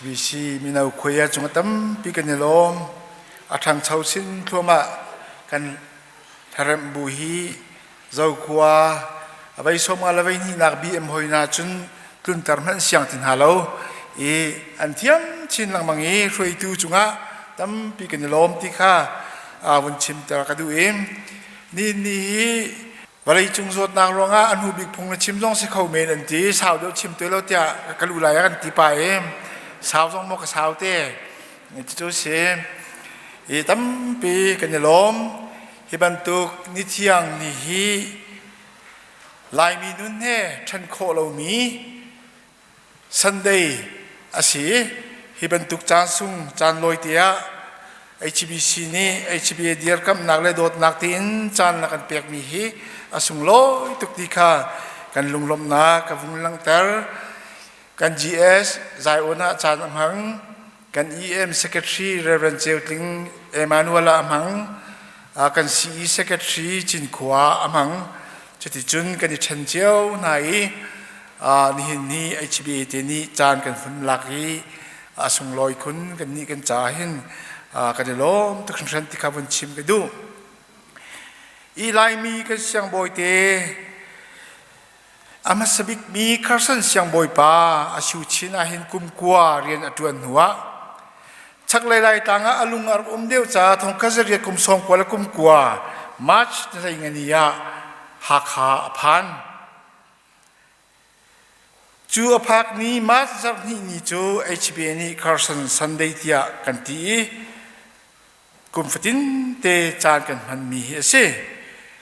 HBC มีนาคุยจงตั้มปีกันลมอาทางชาวสินทั่วมากันทารมบุฮีเจ้าขวาเอาไปสมอะไรไปนี่นักบีเอ็มหอยนาจนตุนตารมันเสียงตินฮาโลอันเทียมชินหลังมังงี้ช่วยดูจุงะตั้มปีกันลมที่ข้าวันชิมตระกดูเองนี่วันนี้จุงสดนางร้องอันหูบิกพงชิมต้องเสเขาเมนอันที่สาวเดียวชิมตัวเราเตะกระลุไหลกันตีไปสาวต้องมกสาวเตะนี่จะเสียตั้มปีกันลมฮิบันตุกนิทยังนี่ฮีลายมีนุ่นเน่ฉันโคเรามีซันเดย์อาศัยฮิบันตุกจานซุงจานลอยเตียHBC นี่ HBA เดียร์กับนักเล่นโดดนักตีนจานนักกันเปียกมีฮีอาสุงลอยตุกตีค่ะกันลุงลมนากับวุ้งลังเตอร์กัน GS ใจโอนาจานอัมหังกัน EM Secretary Reverend เจลติงเอมานูเอลอัมหังกัน CE Secretary จินขวาอัมหังจุดที่จุนกันที่เชนเจียวไหนนี่ HBA เตนี่จานกันฝุ่นหลักฮีอาสุงลอยคุณกันนี่กันจ่าหินกันจะล้มทุกสิ่งที่ข้าวันชิมกันดูอีไลมีกันเสียงบอยเตอามาสบิกมีคาร์สันเสียงบอยป้าอาชิวชินาหินกุมกัวเรียนอดวนหัวชักไล่ต่างอาลุงอารมเดียวจ้าทงกัจเรียกุมสองกัวและกุมกัวมัชในเงินยาหักหาพันจูอภักนี้มัสจักนี่จู HBA นี่ Carson Sunday ที่กันตีกุมฟตินเตจานกันมันมีเส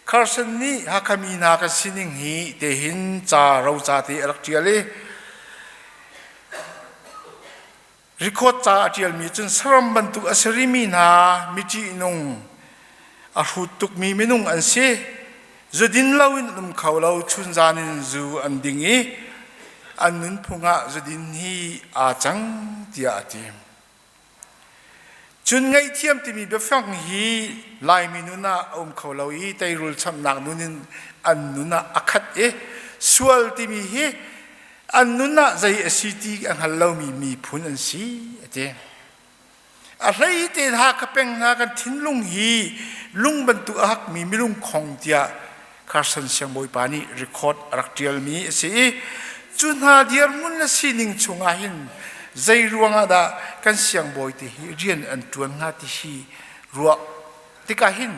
Carson นี่ฮักมีนากันสินิงฮีเตหินจ่าเราจ่าเตอรักเจียเลยรีคอร์ดจ่าเจียลมีจนสรัมบันตุกอสริมีนามิจินุงอาหุตุกมีมินุงอันเสจดินเล่าอินลมเขาเราชุนจานินจูอันดิงอีอันนั้นพงะจะดินฮีอาจังที่อาทิมจุนไงเทียมที่มีเบฟังฮีลายมินุนาเขาเราอีแต่รูลชำนักนุนินอันนุนาอัคัดสวลที่มีฮีอันนุนาใจสิทธิอันฮัลโลมีพุนอันสีอาทิอะไรที่ฮักเป็นฮักกันทิ้งลุงฮีลุงบรรทุกฮักมีลุงของเดียคาร์สันเชียงบอยปานีรีคอร์ดรักเดียลมีสิจุนหาเดียร์มุนละสินิงชงอาหินใจรัวงาดากันเสียงบอยที่เรียนอันตัวงาที่ฮีรัวที่กาหิน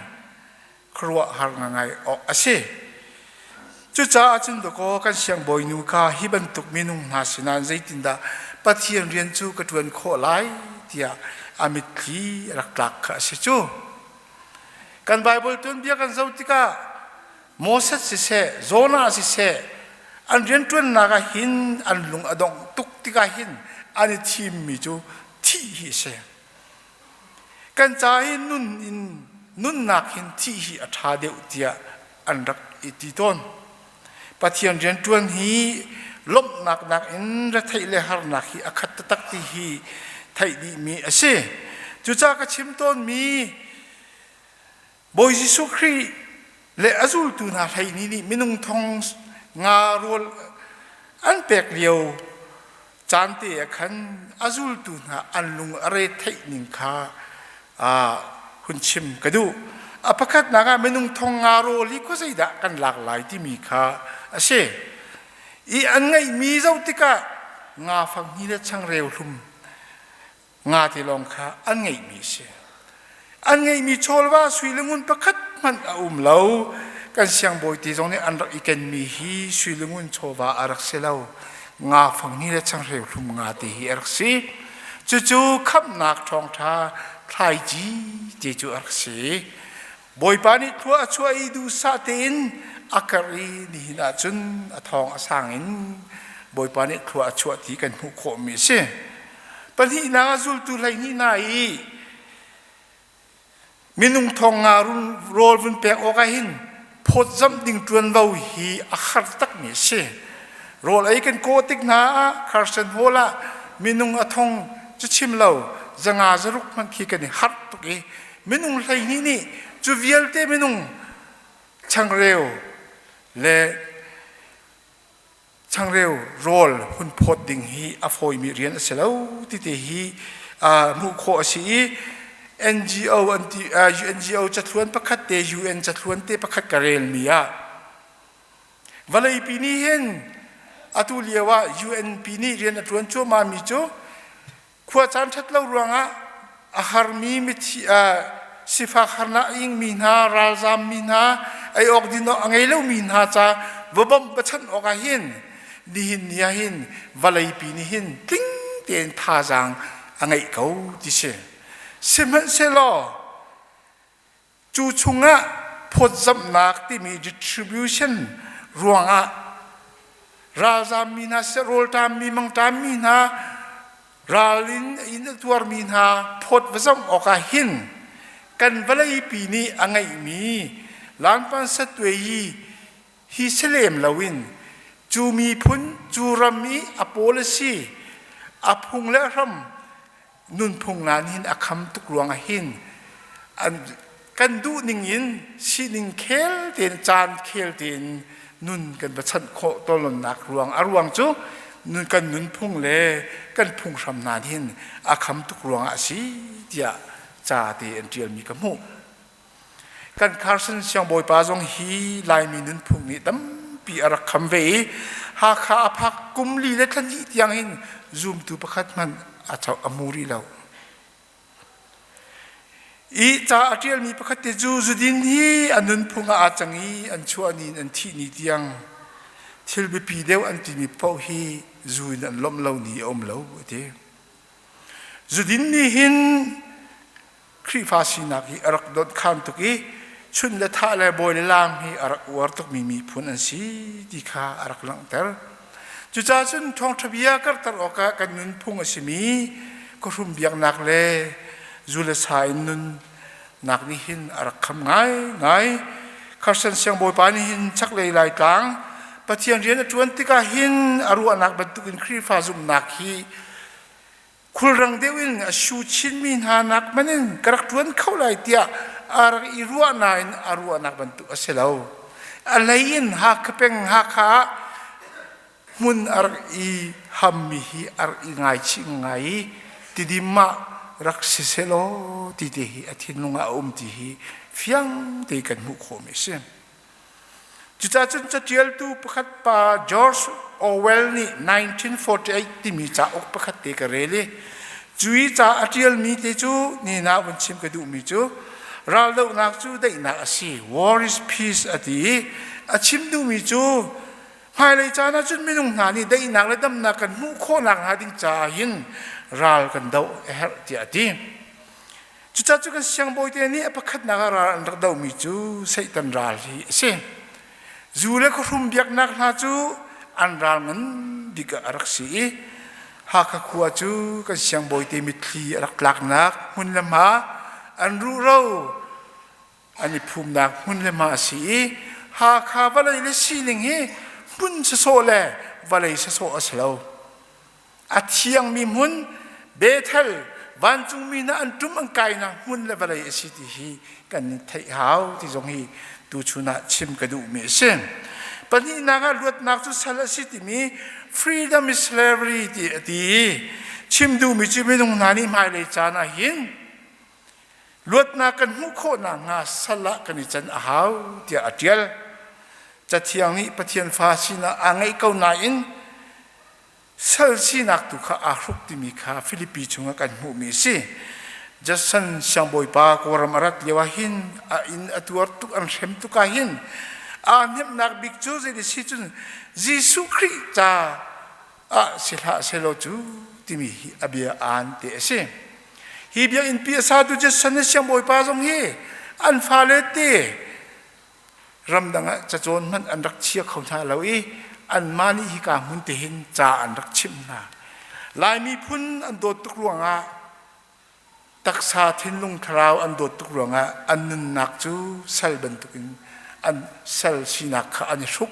ครัวหางไงออกอาเซจุจ้าจันตโกกันเสียงบอยนูคาฮิบันตุกมินุงนาสินานใจตินดาปัทยันเรียนจูกระทวนโคไลที่อามิตรีรักลักอาเซจูกันไบเบิลตุนเบียกันเจ้าติกาโมเสสสิเซโซนาสิเซอันเรียนตัวนักหินอันลุงอดงตุกติกาหินอันทีมมีจูที่ฮิเซกันใจนุ่นนักหินที่ฮิอัฐาเดียวเดียอันรักอิติตนปฏิญาณเรียนตัวนี้ลบนักอินรัฐไทยเลหารนักฮิอคัตตักที่ฮิไทยดีมีเสจุจากชิมต้นมีบอยซิสุครีเลอซูลตุนาไทยนี่มินุงทองงาโรลอันเปกเลียวจานเตะขันอาซูลตุนาอันลุงอะไรเทนิงคาคุณชิมกระดูอภักนักเมนุงทองงาโรลิก็ใส่ดะกันหลากหลายที่มีคาเช่อีอันไงมีเจ้าติกางาฟังนี่ละช่างเร็วลุ่มงาที่ลองคาอันไงมีเช่อันไงมีโชลว่าสุยลงุนประคัดมันเหลากันเสียงบอยที่ตรงนี้อันรักอีกันมีฮีสุยลงุนโชว่าอารักเซลางาฝั่งนี้และช่างเร็วลุ่มงาที่ฮีอารักซีจู่ๆขับนักทองท่าทายจีจู่อารักซีบอยปานิทัวช่วยดูซาตินอาการีนี่น่าจุนทองอสางอินบอยปานิทัวช่วยที่กันหุกโคมีเช่ปัญหานาจุลตุไลนี่นายมินุงทองงารุนโรลวินเปกโอกาหินพดจำดิ่งจวนเราฮีอาคาตักนี่เช่โรลไอกันโกติกนาคาร์สันโฮล่ามินุงอทองจะชิมเราจะงาจะรุกมันขี้กันนี่ฮัตตุกมินุงไลนี่จูเวียลเตมินุงช่างเร็วและ ช่างเร็วโรลหุ่นพดดิ่งฮีอฟอยมีเรียนเสร็จติเตฮีมุโคสี NGO อันที่NGO จัดล้วนประคัดเต UN จัดล้วนเตประคัดกระเรลมีอะวันเลยปีนี้เห็นอตุเลียว่า UN ปีนี้เรียนล้วนชั่วมามีจ้ขวดจานชัดเล่ารวงอะอาหารมีมิที่สิฟ้าขนาอิงมีนาราซามมีนาไอออกดินอังเอลมีนาจ้าวับบบัชันออกเห็นดีหินยาหินวันเลยปีนี้เห็นติ้งเตียนท่าจางอังเอเขาดิเชเสมันเสลอจูชงะพดจำนักที่มี distribution รวงอะราซามีนาเซโรลตามมีมังตามมีนาราลินอินตัวมีนาพดวจำออกหินกันวันเลยปีนี้อังไงมีหลานปันสตวีฮิสเลมลาวินจูมีพุนจูรามีอโปลซีอพุงและรำนุนพุงนานหินอคำตุกรวงหินอันกันดูนิ่งยินสินิ่งเคลเตียนจานเคลเตียนนุนกันประชันโคตลนนักรวงอรวงจูนุนกันนุนพุงเล่กันพุงรำนานหินอคำตุกรวงอาศีเดียจ่าเตียนเจียมีกมูกันคาร์สันเสียงบอยปาจงฮีลายมีนุนพุงนี้ตั้มปีอารักคำเวหาขาพักกุมลีและทันทียังหินซูมตัวประคัดมันอาจจะอมูรีเราอีจ่าเจียมีประคัดจูจุดินฮีอันนุนพุงอาจังฮีอันชัวนีอันที่นิดยังทิลบีปีเดียวอันที่มีเป้าฮีจูนอันล้มเหล่านี้อมเหล่าเดียจุดินนี้หินครีฟาสินักฮีอารักโดนขันตุกีชุนละท่าและบอยลามฮีอารักวาร์ตุกมีพุนอันสีดีข้าอารักลังเตอร์จุจ้าชุนทองทบียากัตร์โอกากันนุนพุงอสิมีก็รุมเบียงนักเลจุลสายนุนนักนี้หินอารักคำง่ายคาร์สันเสียงบอยปานี่หินชักเลยลายกลางปะเทียนเรียนจวนติกาหินอารุนักบรรทุกินครีฟาซุมนักฮีคุลรังเดวินชูชินมินหานักมันนึงกระทวนเข้าไหลเตียอารักอิรัวนายอารัวนักบรรทุกเสลาวอะไรยินหักเป็งหักขามุนอารักอีฮัมมิฮีอารักอีไงชิงไงติดิมารักเสลอติเดฮีอธินุงอาติฮีฟิยังเดกันมุขโมเสมจุดจุดจะเจียลตูประคัดป่าจอร์จโอเวลนี่1948ที่มีจ่าอกประคัดเตกเรเลจุยจ่าเจียลมีเตจูนี่นาวันชิมกระดูมีจูเราเล่านักจูได้นักสิ War is peace อดีอาชิมดูมีจูภายในจานะจุดไม่นุ่งหานี่ได้นักและดำนักกันมุขโคนักหาดิ้งจ่าหินราลกันเดาเอฮร์ที่อดีจุดจุดกันเสียงบอยเตนี่ประคัดนักราลนักเดามีจูใส่ตันราลที่เสียจูเล็กรุมเบียกนักนาจูอันราลมันดิกอารักสีหากขวาจูกันเสียงบอยเตมิทลีอารักหลักนักมุนละมาอันรู้เราอันนี้ภูมินักมุนละมาสีหากข้าวันเลยเลสีหนึ่งเฮมุนจะโซเล่วันเลยจะโซอัสลาวอาเทียงมีมุนเบเทลวันจุมีนะอันจุมอันไกนะมุนละวันเลยสิที่ฮีกันไทยหาวที่ตรงฮีดูชุนะชิมกระดูมีเส้นปนินักลวดนักทุสารสิที่มี freedom is slavery ที่ชิมดูมีจิไม่ต้องนานี่ไม่เลยจานะหินลวดนักกันมุขโคนังาสละกันนิจันอาหาวที่อาเจียลจะเที่ยงนี้ปะเทียนฟ้าสินะอ่างไอเก้านาอินเซลสินักตุข้าอารุกที่มีข้าฟิลิปปินส์ชงกันมุมีสิจัสซันเสียงบอยปากวรมารัตเลียวหินอินอตัวตุกอันเข็มตุกาหินอันนี้นักบิกจูจะได้สิจุนยิสุคริตาสิลาเซโลจูที่มีอภิอันเตเสฮีเบียอินพิอาดูจัสซันเสียงบอยปาจงเฮอันฟาเลเตรำดังจะโจนมันอันรักเชียเขาท่าเราอันมานี่ฮิกามุนเตหินจ่าอันรักชิมนาลายมีพุนอันโดดตุกรวงตักษาทิ้งลงคราวอันโดดตุกรวงอันนึนนักจูเซลบันตุกินอันเซลสีนักอันชุก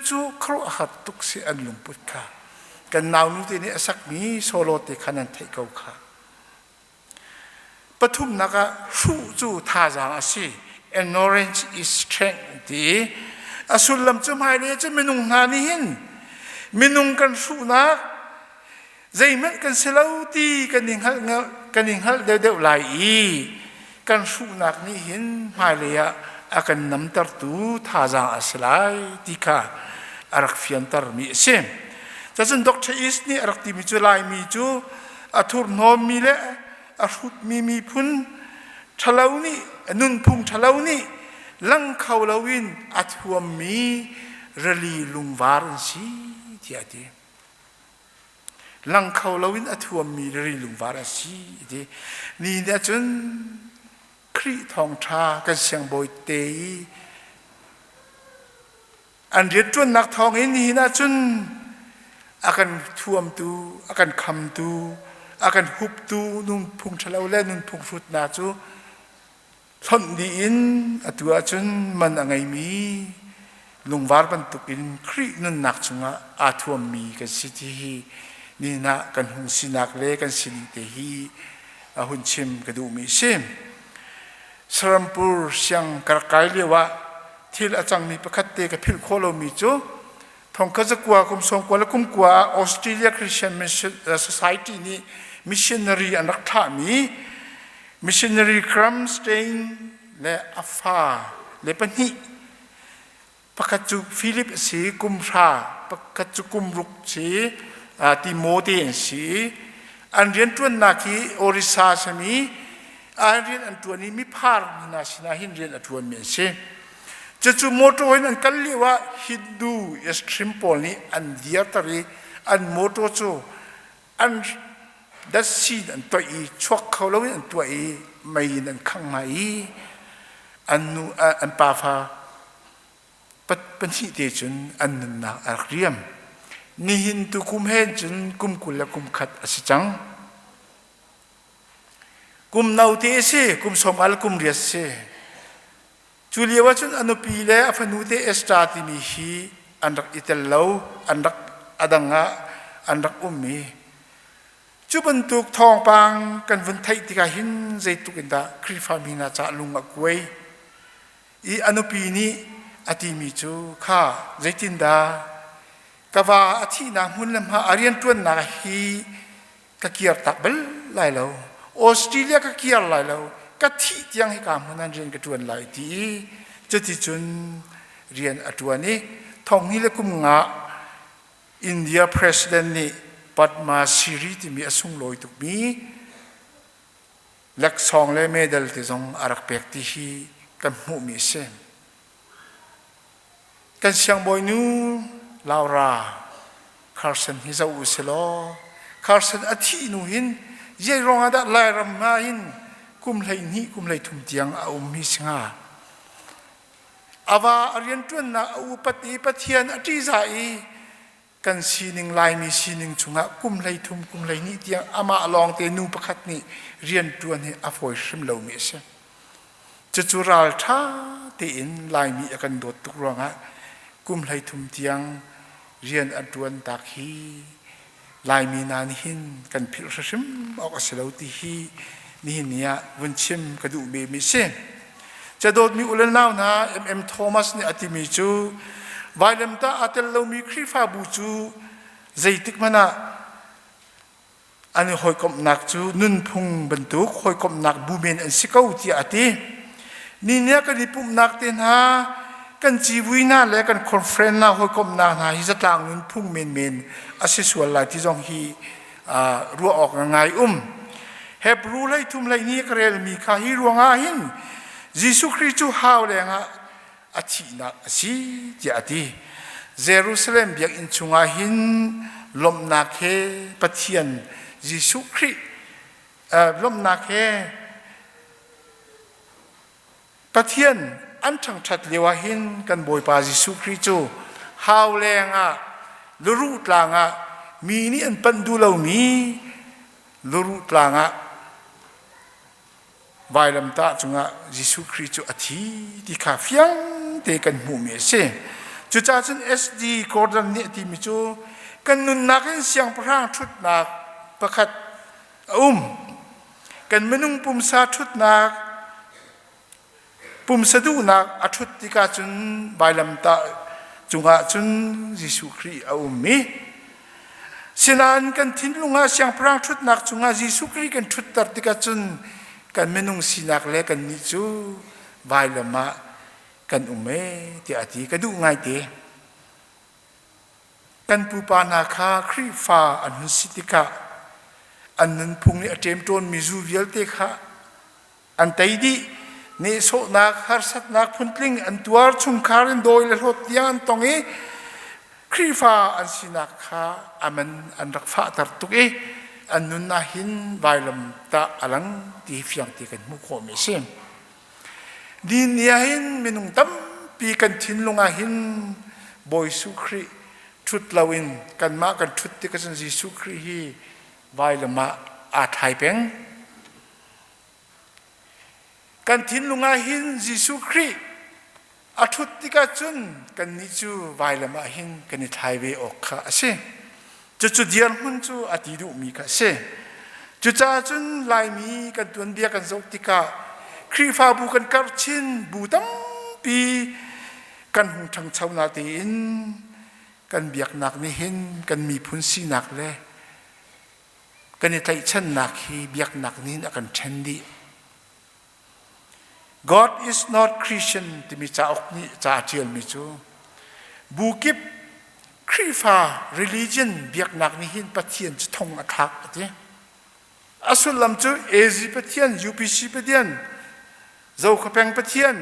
จู่ครัวหัดตุกเสียอันลุงพุทธะกันนาวนุตินี่สักนี้โซโลเตขันันไทยเก่าค่ะปฐุมนักสู้จู่ท่าจางสิ ignorance is strength ดีอสุลลำจุมหายเลยจะไม่นุ่งนานี่หิน มินุงกันสู้นักใจมันกันเสลาตีกันยิงหัลเดวไหลกันสู้นักนี่เห็นมาเลยอากันน้ำตาตูท่าจางอัสลายที่ข้าอารักฟิอันตารมีเช่นแต่ฉันดอกเตอร์อิสนี่อารักที่มีจุลายมีจูอาทุรนอมมีเละอาทุดมีพุนทะเลานี่นุนพุงทะเลานี่ลังเขาลาวินอาทัวมีรลีลุงวารันสีที่อาทิลังเขาลาวินอาทัวมีรลีลุงวารันสีที่นี่เนี่ยจนครีทองชากันเสียงบอยเตยอันเรียนจนนักทองนี่นะจนอากันท่วมตูอากันคำตูอากันหุบตูนุ่งพุงทะเลาเล่นุ่งพุงฟุดนาจูทนดีอินตัวจนมันอะไรมีลุงวาร์บันตุกินครีนุ่นนักจงอาท่วมมีกันสิที่นี่นะกันหุงสินักเล่กันสินเตหีหุ่นชิมกระดูมีชิมสรัมปูร์เสียงกระไกเรียว่าที่อาจารย์มีประคัตเตกับพิลโคโลมีจูทองก็จะกว่าคุมทรงกว่าและคุมกว่าออสเตรเลียคริสเตียนมิชชั่นโซไซตี้นี้มิชชันนารีอันรักษามีมิชชันนารีครัมสเตนและอัฟฟาและปนิประคัตจุฟิลิปสีกุมชาประคัตจุกุมรุกสีติโมเดนสีอันเรียนตัวนักที่ออริซาสมีอันเรียนอันตัวนี้มีพาร์มินาสินาหินเรียนอันตัวเมียเช่จะจูโมโตหินอันกันเรียกว่าฮินดูเอสทริมโพลนี้อันเดียตรีอันโมโตโจอันดัชชีอันตัวอีชวกเขาแล้วอันตัวอีไม่นันข้างไม่อันนูอันปาฟาปัญหิเตจุนอันนันนักอักเรียมนี่หินตุคุมเฮนจุนคุมกุลและคุมขัดอสิจังกุมนาวเตเสกุมสมอัลกุมเรียเสจูเลียว่าจุนอนุปีเลอฟนูเตเอสตาติมีฮีอันรักอิตลาวอันรักอดังะอันรักอุมมีจูบันตุกทองปังกันวันไทยติกาหินใจตุกินดาคริฟามีนาจาลุงอักเวยอีอนุปีนี้อติมีจูข้าใจตินดากว่าอธินามุนลำหาอารียนตวนนาฮีกะเกียรตักเบลไลเลวออสเตรเลียกะเกียรไลเลวกะที่ยังให้การมันเรียนกะตวนไลทีจะที่จนเรียนอตัวนี้ทองนี้และกุมงะอินเดียประธานนี่ปัดมาซีรีที่มีอสุงลอยตุกมีลักซองและเมดัลที่ทรงอารักเปกที่ฮีกันมุมีเซนกันเสียงบอยนูลาวราคาร์สันฮิซาอุสโลคาร์สันอาทินูหินเย่รองอาดัลไลรำมาหินกุมเลยนี่กุมเลยทุ่มเตียงอาอุมิสงาอาวาอริยันตุนนาอุปติปะเทียนอธิษฐานกันสีหนึ่งลายมีสีหนึ่งจุงะกุมเลยทุ่มกุมเลยนี่เตียงอามาลองเตนูประคัตนี่เรียนตัวนี่อฟอยชิมเหลาเมสจะจุราลท่าเตียนลายมีกันโดดตุกรองะกุมเลยทุ่มเตียงเรียนอดวนตากฮีลายมีนานหินกันพิรชิมออกเสลาตีฮีนี่เนี่ยวันชิมกระดูเบมิเซนจะโดดมีอุลนาวนะโทมัสเนี่ยอติมีจูวายเลมตาอัตเลมีคริฟาบูจูใจติกมันนะอันนี้หอยกบหนักจูนุ่นพุงบรรทุกหอยกบหนักบูเมนอันสิกาวที่อตินี่เนี่ยกันดิปุ่มหนักเต็นฮะกันจีวีน่าและกันคอนเฟรนน่าหอยกบหนักนะฮิจะต่างนุ่นพุงเมนอาศัยส่วนหลายที่จงฮีรัวออกง่ายเฮบรูไลทุมไลนี่กเรลมีข้าฮิรวงอาหินยิสุคริจูฮาวเลงะอาทินักสีเจดีเยรูซาเล็มเบียกอินชุงอาหินลมนาเคปะเทียนยิสุคริลมนาเคปะเทียนอันทั้งชัดเลวหินกันบอยปายิสุคริจูฮาวเลงะลรูตลางะมีนี่อันปันดูเรามีลรูตลางะวายลำตาจุงะยิสุคริสต์อธิที่ข้าฟียงเตกันมุเมเซจุจ้าจนSD กอร์ดันเนี่ยที่มิจูกันนุนนักเห็นเสียงพระชุดนักประคัดกันมนุงปุ่มซาชุดนักปุ่มสะดูนักอชุดที่กาจนวายลำตาจุงะจนยิสุคริสต์มี สินันกันทิ้งลุงอาเสียงพระชุดนักจุงอาจิสุครีกันชุดตัดติกาจุนกันเมนุงสินักเล็กันนิจูวายละมากันอุเมที่อาทิกันดูง่ายเตกันปูปานาคาครีฟ้าอันหุสิติกาอันนั้นพุงนี่เตรียมต้นมิจูเวียลเตค่ะอันไตดีนี่โซนักฮาร์สัตนักพุนตลิงอันตัวชุมคารินโดยเลหดยานตรงนี้ครีฟ้าอันสินักค่ะอามันอันรักฟ้าตัดตุกอันนุนนาหินวายลำตาอลังที่เฟียงที่กันมุขโขมิเซมดินยาหินมินุงตั้มปีกันทิ้งลงอาหินบอยสุครีชุดลาวินกันมากันชุดที่กันสิสุครีฮีวายละมาอาไทยเป็งกันทิ้งลงอาหินจิสุครีอาชุดที่กันจุนกันนิจูวายละมาหินกันนิไทยเวออกค่ะเช่จุดเดียร์หุ่นจูอดีดูมีค่ะเช่จุดจ้าจุนลายมีกันตัวเดียกันสุติกาครีฟ้าบุกันกัดชินบูตั้มปีกันหงทางชาวนาตีนกันเบียกหนักนี่เห็นกันมีพุนสีหนักเลยกันในใจฉันหนักฮีเบียกหนักนี้นักกันเช่นดี God is not Christian ที่มีจ่าออกนี่จ่าเจียนมิจูบุกิบครีฟ้า religion เบียกหนักนี่เห็นปะเทียนจะทงอักลักที่อาสุลลำจูเอซีปะเทียน UPC ปะเทียนเจ้าขแปงปะเทียน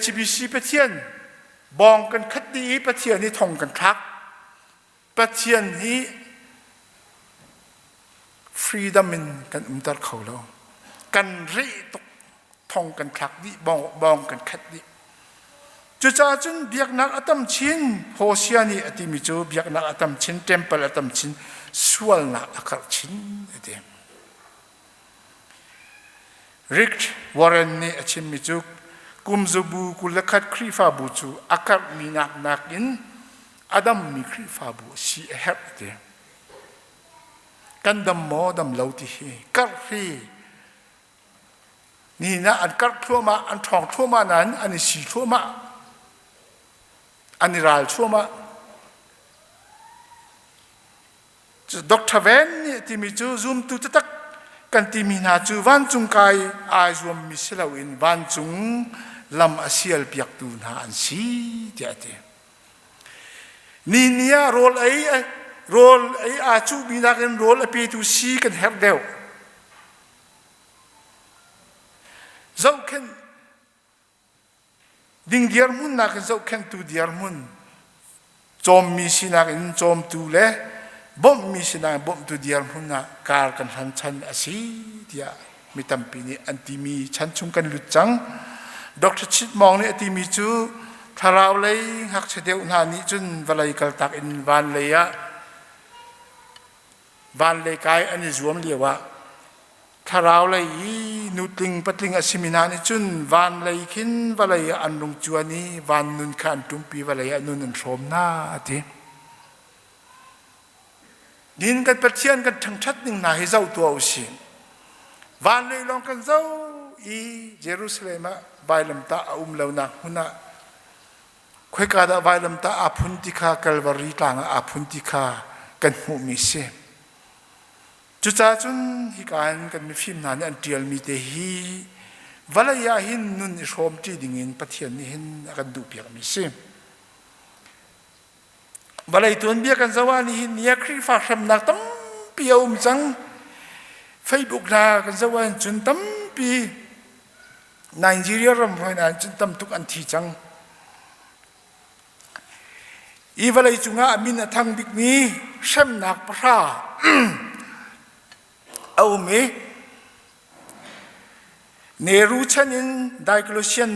HBC ปะเทียนบองกันคัดดีปะเทียนนี่ทงกันทักปะเทียนนี้ฟรีดัมมินกันตัดเขาแล้วกันรีตกทงกันทักดิบองกันคัดดิจุจ้าจุนเบียกนักอัตมชินโฮเซียนี่อติมิจูเบียกนักอัตมชินเทมเปิลอัตมชินสวลนักอักชินอติริกวอร์เรนนี่อชิมิจูกุมจูบูกุลคัดครีฟาบูจูอากัดมีนักนักอินอดัมมีครีฟาบูสีเฮบเตกันดำโมดำเลวที่กัดฟีนี่นะอันกัดทั่วมาอันทองทั่วมานั้นอันนี้สีทั่วมาอันนี้รายทั่วมาดรเวนนี่ที่มีจูซูมตุตักกันที่มีนาจูวันจุงไกอาจวมมิสลาวินวันจุงลำอาเซียลเปียกตูนหาอันสีเดียดนี่เนี่ยโรลไออาจูมีนักเรียนโรลเปตูซีกันเฮดเดวเจ้าเข็นดิ่งเดียร์มุนนักเจ้าเข็นตูเดียร์มุนจอมมีสินักอินจอมตูเล่บ่มมีสินักบ่มตูเดียร์มุนนักการกันหันชันอาศีเดียมีตั้มปีนี้อันที่มีชันชุมกันลุจังดร.ชิดมองเนี่ยที่มีจูทาราวเลยหักเฉดียวนานี้จุนวลัยกัลตักอินวันเลยะวันเลยกายอันนี้รวมเรียกว่าทาราวเลยนุติงปัติงอสิมินานี่จุนวันเลยขินวลัยอันลงจวนนี้วันนุนขันตุมปีวลัยนุนอันสมหน้าทีดินกันประเทียนกันทั้งชัดหนึ่งนาให้เจ้าตัวอุสิวันเลยลองกันเจ้าเยรูซาเล็มวายลำตาเลวนักหุนะคุยกันวายลำตาอาพุนติคากัลวารีต่างอาพุนติคากันหูมิเซจุจ้าจุนฮิการกันมีฟิล์มนานอันเดียลมีเตฮีวลายาหินนุนอิชอมจีดิ่งินปะเทียนนี่หินกันดูเปียกมิเซวลายตัวนี้กันสวานี่หินเนี่ยครีฟ้าเข็มนักตั้มเปียวจังเฟซบุ๊กนากันสวานจุนตั้มปีไนจีเรียรำไว้นานจนตั้มทุกอันที่จังอีวลัยจุงอามินทางบิกมีเช่นนักพระเอาเมเนรูชันินไดกลเชียน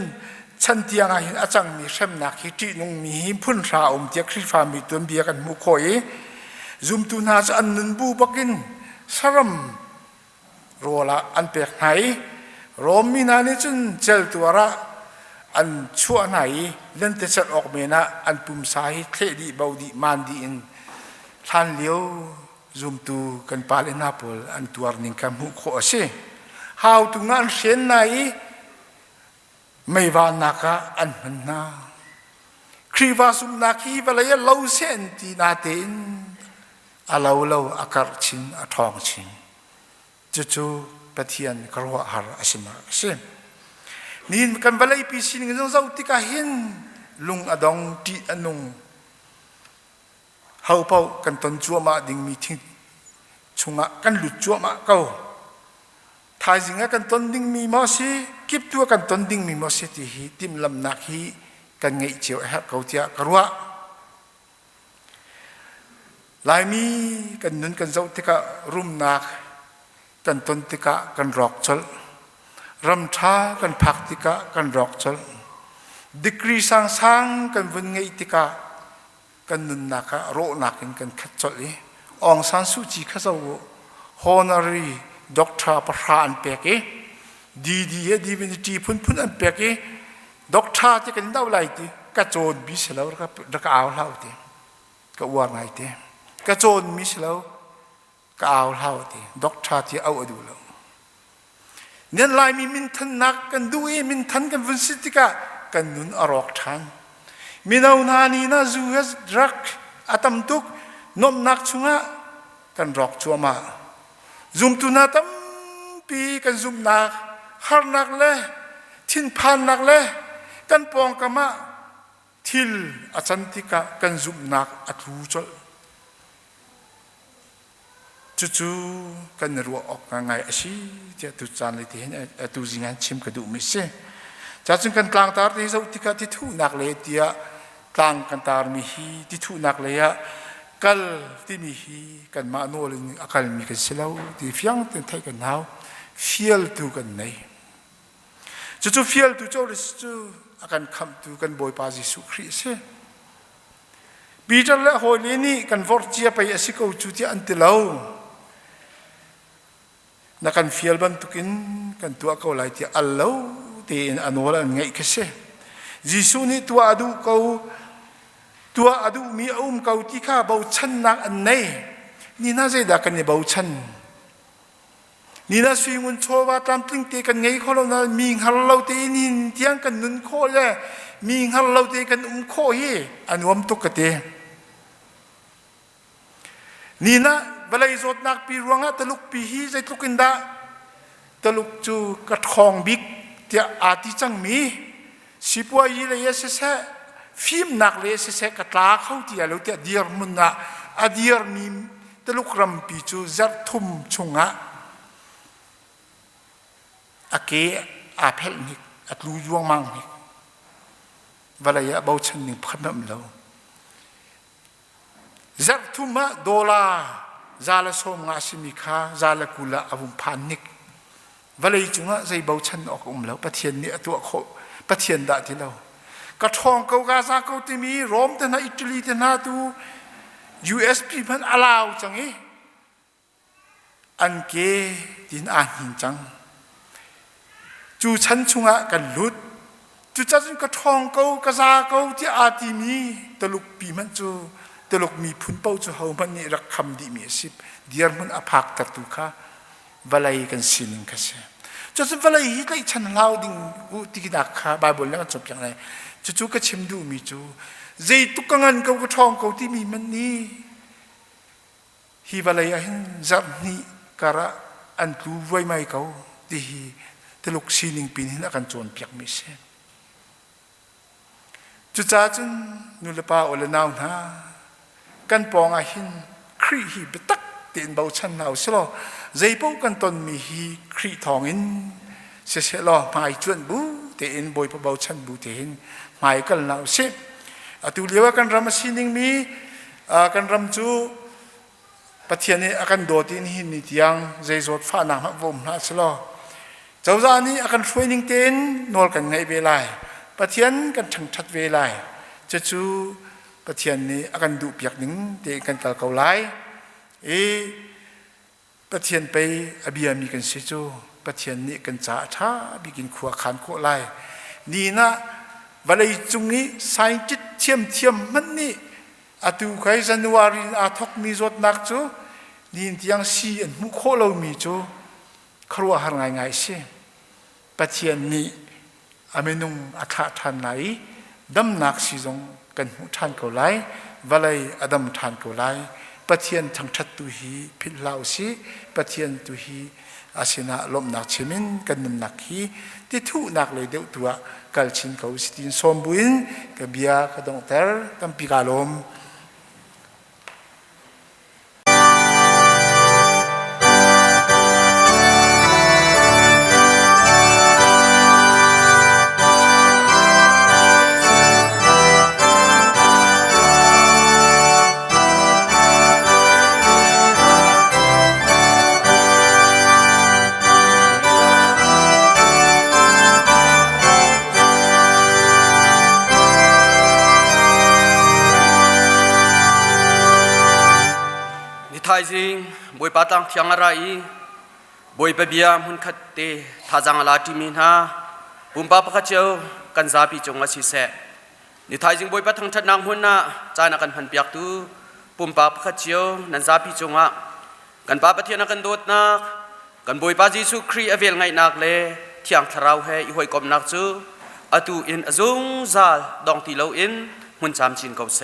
ชันเตียงหินอาจังมีเช่นนักฮิตินุงมีพุ่นชาเตียคริฟามีตัวเบียกันมุขอยซุมตุนาจะอันนันบูบักินสรัมโรละอันเปียกไหนโรมินานี่จนเจลตัวระอันชั่วไหนเล่นแต่จัดออกเมนะอันปุ่มสายเทดีเบาดีมันดีอินท่านเลี้ยวซุมตูกันปาเลนาปลอันตัวนิงคำหุโคเชหาวตุงานเช่นไหนไม่วานักอันมันนาครีวาสุนักฮีวลายเล่าเส้นที่นาเตน อาเลาเลาอากาศชิมอาทองชิมจู่ๆปะเทียนกระหัวหาอาชิมาเช่นนี่กันบาลายปีสิงห์จงเจ้าติกาเห็นลุงอดองตีอนุงเฮาเป่ากันตนจัวมาดิ่งมีทิ้งชงะกันหลุดจัวมาเก้าทายสิงห์กันตนดิ่งมีมอสีกิบตัวกันตนดิ่งมีมอสีที่ฮีติมลำนักฮีกันไงเจียวแฮกเขาเทียกระหัวลายมีกันนุนกันเจ้าติการุมนักกันตนติกากันรอกชลรำช้ากันพักติกากันรอกชลดิกรีสังสังกันวันไงติกากันนุนนักโรนักกันขัดชลเลยองซานสุจีข้าเจ้าฮอนารีด็อกเตอร์ประธานเปกดีวินิตีพุ่นอันเปกด็อกเตอร์ที่กันดาวไลติกระโจนบิสแล้วก็เอาเล่าติก็ว่าไงติกระโจนมิสแล้วก็เอาเล่าติด็อกเตอร์ที่เอาดูแล้วเนี่ยลายมีมินทันนักกันดูมินทันกันวันสิติกากันนุนอรอกทันมินเอานานีน่าจูเฮสรักอาตัมตุกนมนักชุงะกันรอกชัวมาซุมตุนาตัมปีกันซุมนักฮาร์นักเล่ทินพานนักเล่กันปองกามะทิลอาจันติกากันซุมนักอัตรูจลจู่ๆกันรัวออกง่ายๆสิจะตุจานเลยที่เห็นตุจิงานชิมกระดูกมิเซ่จากจึงกันกลางตาที่เจ้าติกาที่ทุนักเลยที่กลางกันตามีฮีที่ทุนักเลยกัลที่มีฮีกันมาโนลิงอาการมีกันเสียแล้วที่เฟียงเป็นไทยกันหนาวเฟียลตูกันไหนจู่ๆเฟียลตูเจ้าเลยจู่อาการคำตูกันบอยปาจิสุคริสปีจัลและโฮลีนี่กันวอร์เจียไปอสิกเอาจุดที่อันติเลานักการฟิลบันตุกินกันตัวเขาไล่ที่อัลเลาที่อันวอลันไงก็เช่ยิสุนี่ตัวอดูมีเขาที่ข้าบ่าวชันนักอันไหนนี่น่าจะได้กันเนี่ยบ่าวชันนี่น่าสวยงามโชว์ว่าตามติ้งเตกันไงเขาเรานะมีฮัลโลที่นี่เที่ยงกันนุนโคเลยมีฮัลโลที่กันโคเฮอันวมตุกเตนี่นะเวลาจดนักปีรวงะตลุกปีฮีใจตุกินดาตลุกจูกระทองบิ๊กเตียอาทิจังมีสิบวัยเลยเสะฟิล์มนักเลยเสะกระตาเข้าเตียแล้วเตียเดียร์มุนนะอเดียร์มีตลุกรำปีจูจัดทุ่มชงะอาเกอาเพลนิกอัตลูยวงมังนิกเวลาบ่าวชันนิงพันน้ำแล้วจัดทุ่มะดอลลาร์ซาลาโซมงาสิมิคาซาลากุลาอาวุมพานิกเวลาจุงะใจบ่าวชันออกแล้วปะเทียนเนี่ยตัวโคปะเทียนดาที่เรากระทองเกากาซาเกาที่มีโรมแต่นาอิตาลีแต่นาตู USP มันอลาวจังอันเกดินอ่านหินจังจูชันชุงะกันลุดจูจัดกระทองเกากาซาเกาที่อาติมีตลุกปีมันจูตลกมีพุนเป้าจะเอามันนี่รักคำดีมีสิบเดียร์มันอภักตัดตุค่ะวลัยกันสินิงกันเสียจนวลัยฮิตไลชันเล่าดิ่งอุติกินักค่ะบาบุลแล้วจบอย่างไรจู่ๆก็ชิมดูมีจู่ใจตุกงันเขาก็ทองเขาที่มีมันนี่ฮิวลัยเห็นจับนี่กระอันรู้ไว้ไหมเขาที่ตลกสินิงปีนี้นักการโจรเปียกมิเช่จู่จ้าจนนุลปาอลนาวนะกันปองอาหินครีฮีเบตักเตียนเบาชันเอาเสลอใจพวกกันตนมีฮีครีทองอินเสลอหมายจวนบูเตียนบอยพเบาชันบูเตียนหมายกันเอาเสตุเลียวกันรำสินิงมีกันรำจูปะเทียนนี่อากันโดดอินหินนิตยังใจสดฟ้าหนักวมนะเสลอเจ้าจานี้อากันช่วยนิงเตียนนอลกันไงเวลาปะเทียนกันชังชัดเวลาจะจูปะเทียนนี้อาการดูเปียกหนึ่งเด็กกันเก่าไล่ปะเทียนไปอเบียมีกันเสียจูปะเทียนนี้กันจ่าช้าบิกินขัวขานโคไล่นี่นะวันไอ้จุงนี้สายจิตเทียมมันนี่อาตูใครจันวารีอาทกมีรถนักจูนี่ยังซีอันมุโคเรามีจูครัวหางง่ายเสียปะเทียนนี้อเมนุงอาคาทันไหนดำนักซีจงกันหูทานเกาไลวลัยอดัมทานเกาไลป ปะเทียนทั้งชัดตุฮีพิลาวสีปะเทียนตุฮีอาศินะลมนักเชมินกันนุมนักฮีที่ทุนักเลยเดียวตัวกัลชินเขาสตินสมบูรณ์กับเบียกระดงเตอร์ตั้มปีกาลมไทยจริงบอยปาตังที่ยังอะไรบอยไปเบียมหุ่นขัดเตท่าจังลาติมินฮาปุ่มปาปะขัดเจ้ากันซาปีจงอาศิเสนิไทยจริงบอยปาทั้งทัดนางหุ่นน่ะจานักันพันเปียกตูปุ่มปาปะขัดเจ้านันซาปีจงอ่ะกันปาปะเทียนกันโดดนักกันบอยปาจิสุครีอเวลไงนักเลยเที่ยงทราวเฮอีหอยกอมนักจูอตูอินอซุงซาลดองตีเลวอินหุ่นจามจินเกาเส